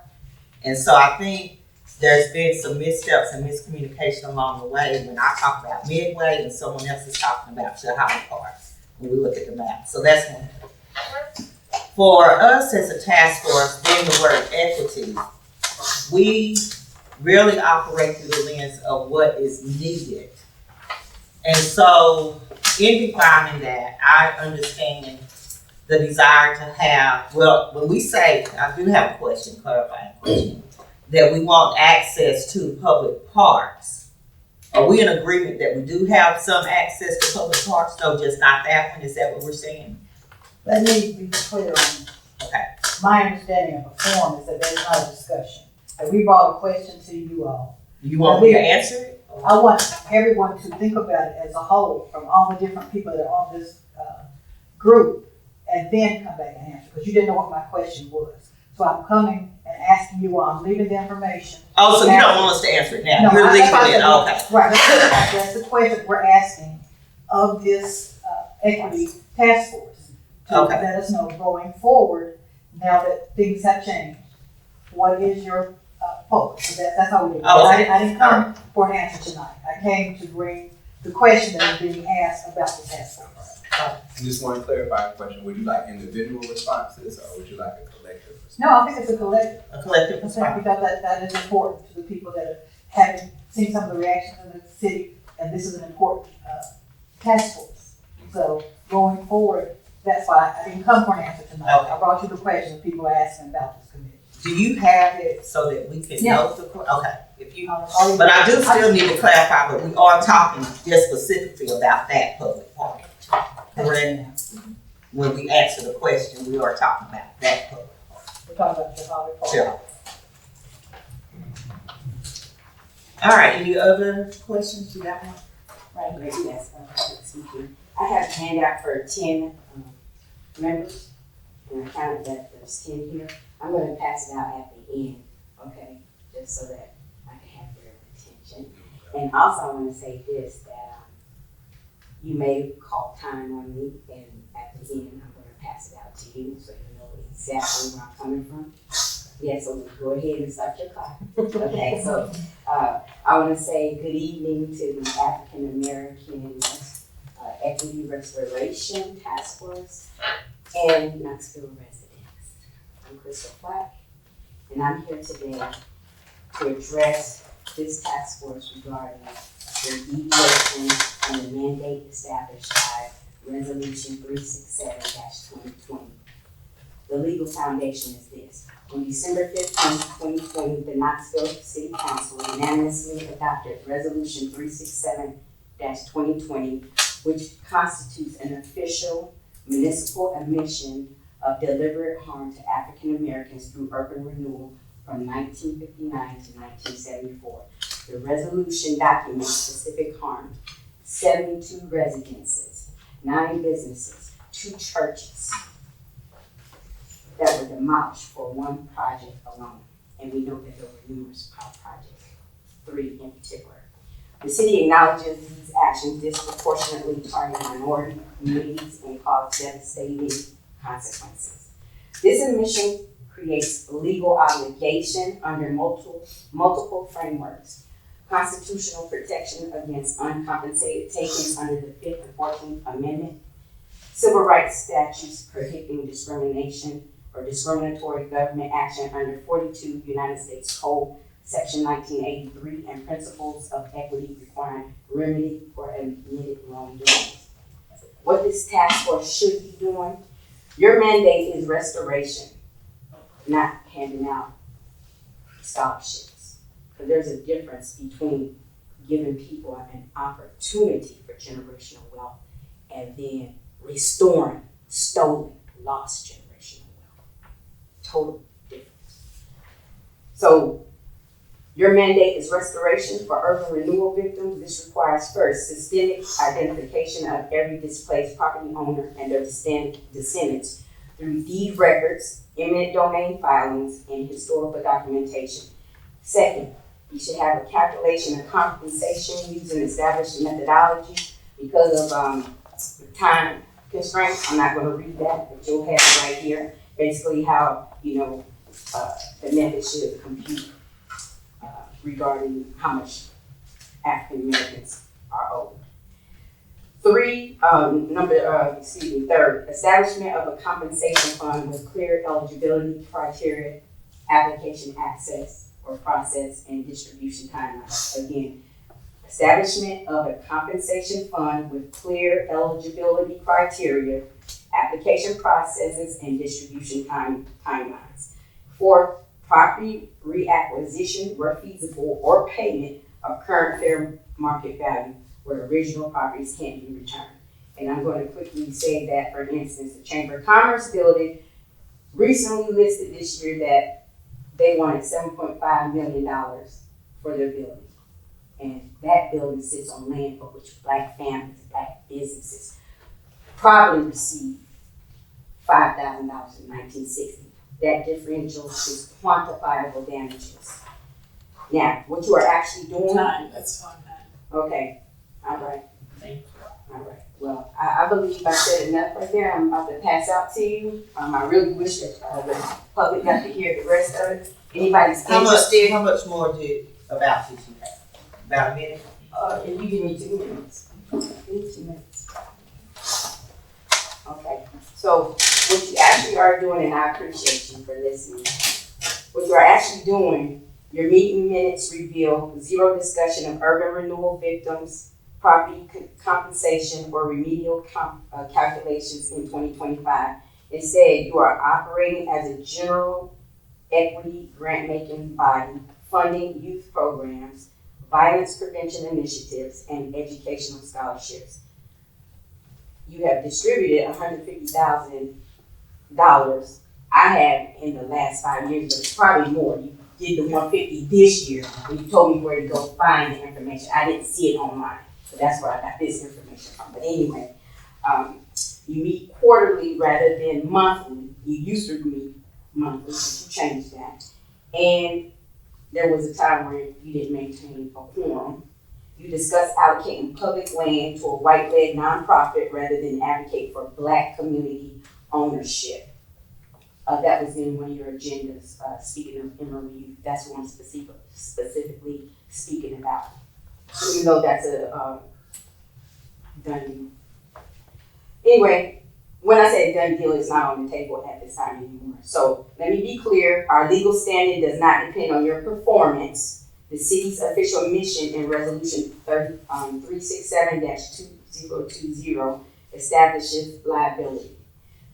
And so I think there's been some missteps and miscommunication along the way when I talk about Midway and someone else is talking about Chihuahua Park when we look at the map. So that's one thing. For us as a task force, being the word equity, we really operate through the lens of what is needed. And so in defining that, I understand the desire to have, well, when we say, I do have a question, clarifying question, that we want access to public parks. Are we in agreement that we do have some access to public parks? No, just not that one? Is that what we're saying? Let me be clear on, Okay. my understanding of a forum is that there's not a discussion. And we brought a question to you all. You want me to answer it? I want everyone to think about it as a whole, from all the different people that are on this group, and then come back and answer, because you didn't know what my question was. So I'm coming and asking you all, I'm leaving the information. Oh, so you don't want us to answer it now? No, You're that's leaving what I it, said. okay. Right, that's the question we're asking of this equity task force. To Okay. let us know going forward, now that things have changed, what is your focus? So that's all we did. Oh, okay. I didn't come for an answer tonight. I came to bring the question that is being asked about the task force. I just want to clarify a question. Would you like individual responses or would you like a collective response? No, I think it's a collective. A collective I think response. because that is important to the people that have seen some of the reactions in the city, and this is an important task force. So going forward, that's why I didn't come for an answer tonight. Okay. I brought you the questions people are asking about this committee. Do you have it so that we can Yeah. know okay, if you, but I do still need to clarify, but we are talking just specifically about that public park. Correct? When we answer the question, we are talking about that public park. We're talking about your public park. Sure. All right, any other questions you got one? Right, great, yes, speaking. I have a handout for 10 members, and I counted that there's 10 here. I'm gonna pass it out at the end, okay, just so that I can have their attention. And also I wanna say this, that you may call time on me, and at the end, I'm gonna pass it out to you, so you know exactly where I'm coming from. Yeah, so go ahead and start your clock. Okay, so I want to say good evening to the African American Equity Restoration Task Force and Knoxville residents. I'm Crystal Flack, and I'm here today to address this task force regarding the deviation and the mandate established by Resolution 367-2020. The legal foundation is this. On December 15, 2020, the Knoxville City Council unanimously adopted Resolution 367-2020, which constitutes an official municipal admission of deliberate harm to African Americans through urban renewal from 1959 to 1974. The resolution documents specific harms: 72 residences, 9 businesses, 2 churches that were demolished for one project alone. And we know that there were numerous projects, 3 in particular. The city acknowledges these actions disproportionately target minority communities and cause devastating consequences. This admission creates legal obligation under multiple frameworks: constitutional protection against uncompensated takings under the 5th and 14th Amendment, civil rights statutes prohibiting discrimination or discriminatory government action under 42 United States Code, Section 1983, and principles of equity requiring remedy for admitted wrongdoing. What this task force should be doing: your mandate is restoration, not handing out scholarships. Because there's a difference between giving people an opportunity for generational wealth and then restoring stolen, lost generational wealth. Total difference. So your mandate is restoration for urban renewal victims. This requires first systemic identification of every displaced property owner and their descendants through deed records, eminent domain filings, and historical documentation. Second, you should have a calculation of compensation using established methodology. Because of time constraints, I'm not going to read that, but you'll have it right here. Basically how, the method should compute regarding how much African Americans are owed. Third, establishment of a compensation fund with clear eligibility criteria, application access or process, and distribution timelines. Again, establishment of a compensation fund with clear eligibility criteria, application processes, and distribution timelines. Fourth, property reacquisition where feasible or payment of current fair market value where original properties can't be returned. And I'm going to quickly say that, for instance, the Chamber of Commerce building recently listed this year that they wanted $7.5 million for their building. And that building sits on land for which Black families, Black businesses probably received $5,000 in 1960. That differential is quantifiable damages. Now, what you are actually doing. That's fine. Okay, all right. Thank you. All right. Well, I believe I said enough right there. I'm about to pass out to you. I really wish that the public got to hear the rest of it. Anybody's interested? How much more about this you have? About a minute? If you give me 2 minutes. Give me 2 minutes. Okay. So what you actually are doing, and I appreciate you for listening. What you are actually doing, your meeting minutes reveal zero discussion of urban renewal victims, property compensation, or remedial calculations in 2025. Instead, you are operating as a general equity grant-making body, funding youth programs, violence prevention initiatives, and educational scholarships. You have distributed $150,000. I have in the last 5 years, but it's probably more. You did the 150 this year, and you told me where to go find the information. I didn't see it online, so that's where I got this information from. But anyway, you meet quarterly rather than monthly. You used to meet monthly, but you changed that. And there was a time where you didn't maintain a quorum. You discuss allocating public land to a white-led nonprofit rather than advocate for Black community ownership. That was in one of your agendas. Speaking of Emory, that's what I'm specifically speaking about. Even though that's a done deal. Anyway, when I say done deal, it's not on the table at this time anymore. So let me be clear, our legal standing does not depend on your performance. The city's official mission in Resolution 367-2020 establishes liability.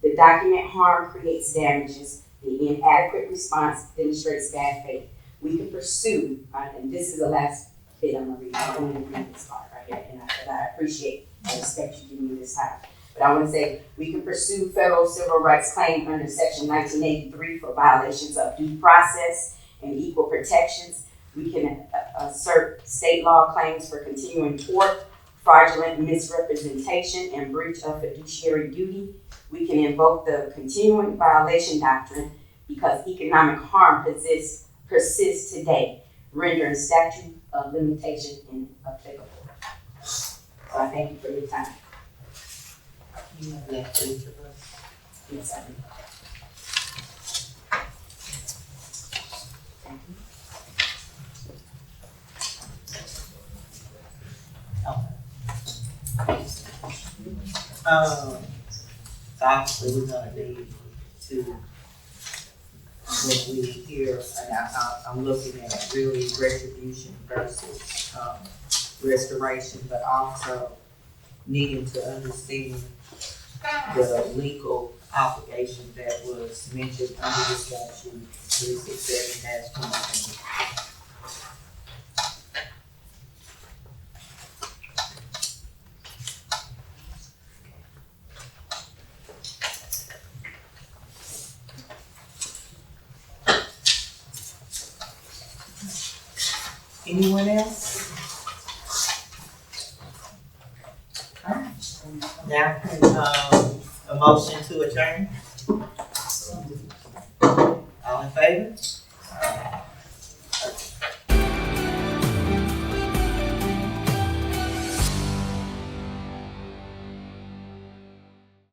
The document harm creates damages. The inadequate response demonstrates bad faith. We can pursue, and this is the last bit I'm gonna read. I'm going to read this part right here, and I appreciate and respect you giving me this time. But I want to say we can pursue federal civil rights claim under Section 1983 for violations of due process and equal protections. We can assert state law claims for continuing tort, fraudulent misrepresentation, and breach of fiduciary duty. We can invoke the continuing violation doctrine because economic harm persists today, rendering statute of limitation inapplicable. So I thank you for your time. You have left each of us. Yes, I do. Thank you. So obviously we're gonna need to, when we hear, and I'm looking at really retribution versus restoration, but also needing to understand the legal obligation that was mentioned under the statute 367-2020. Anyone else? Alright, now, a motion to adjourn.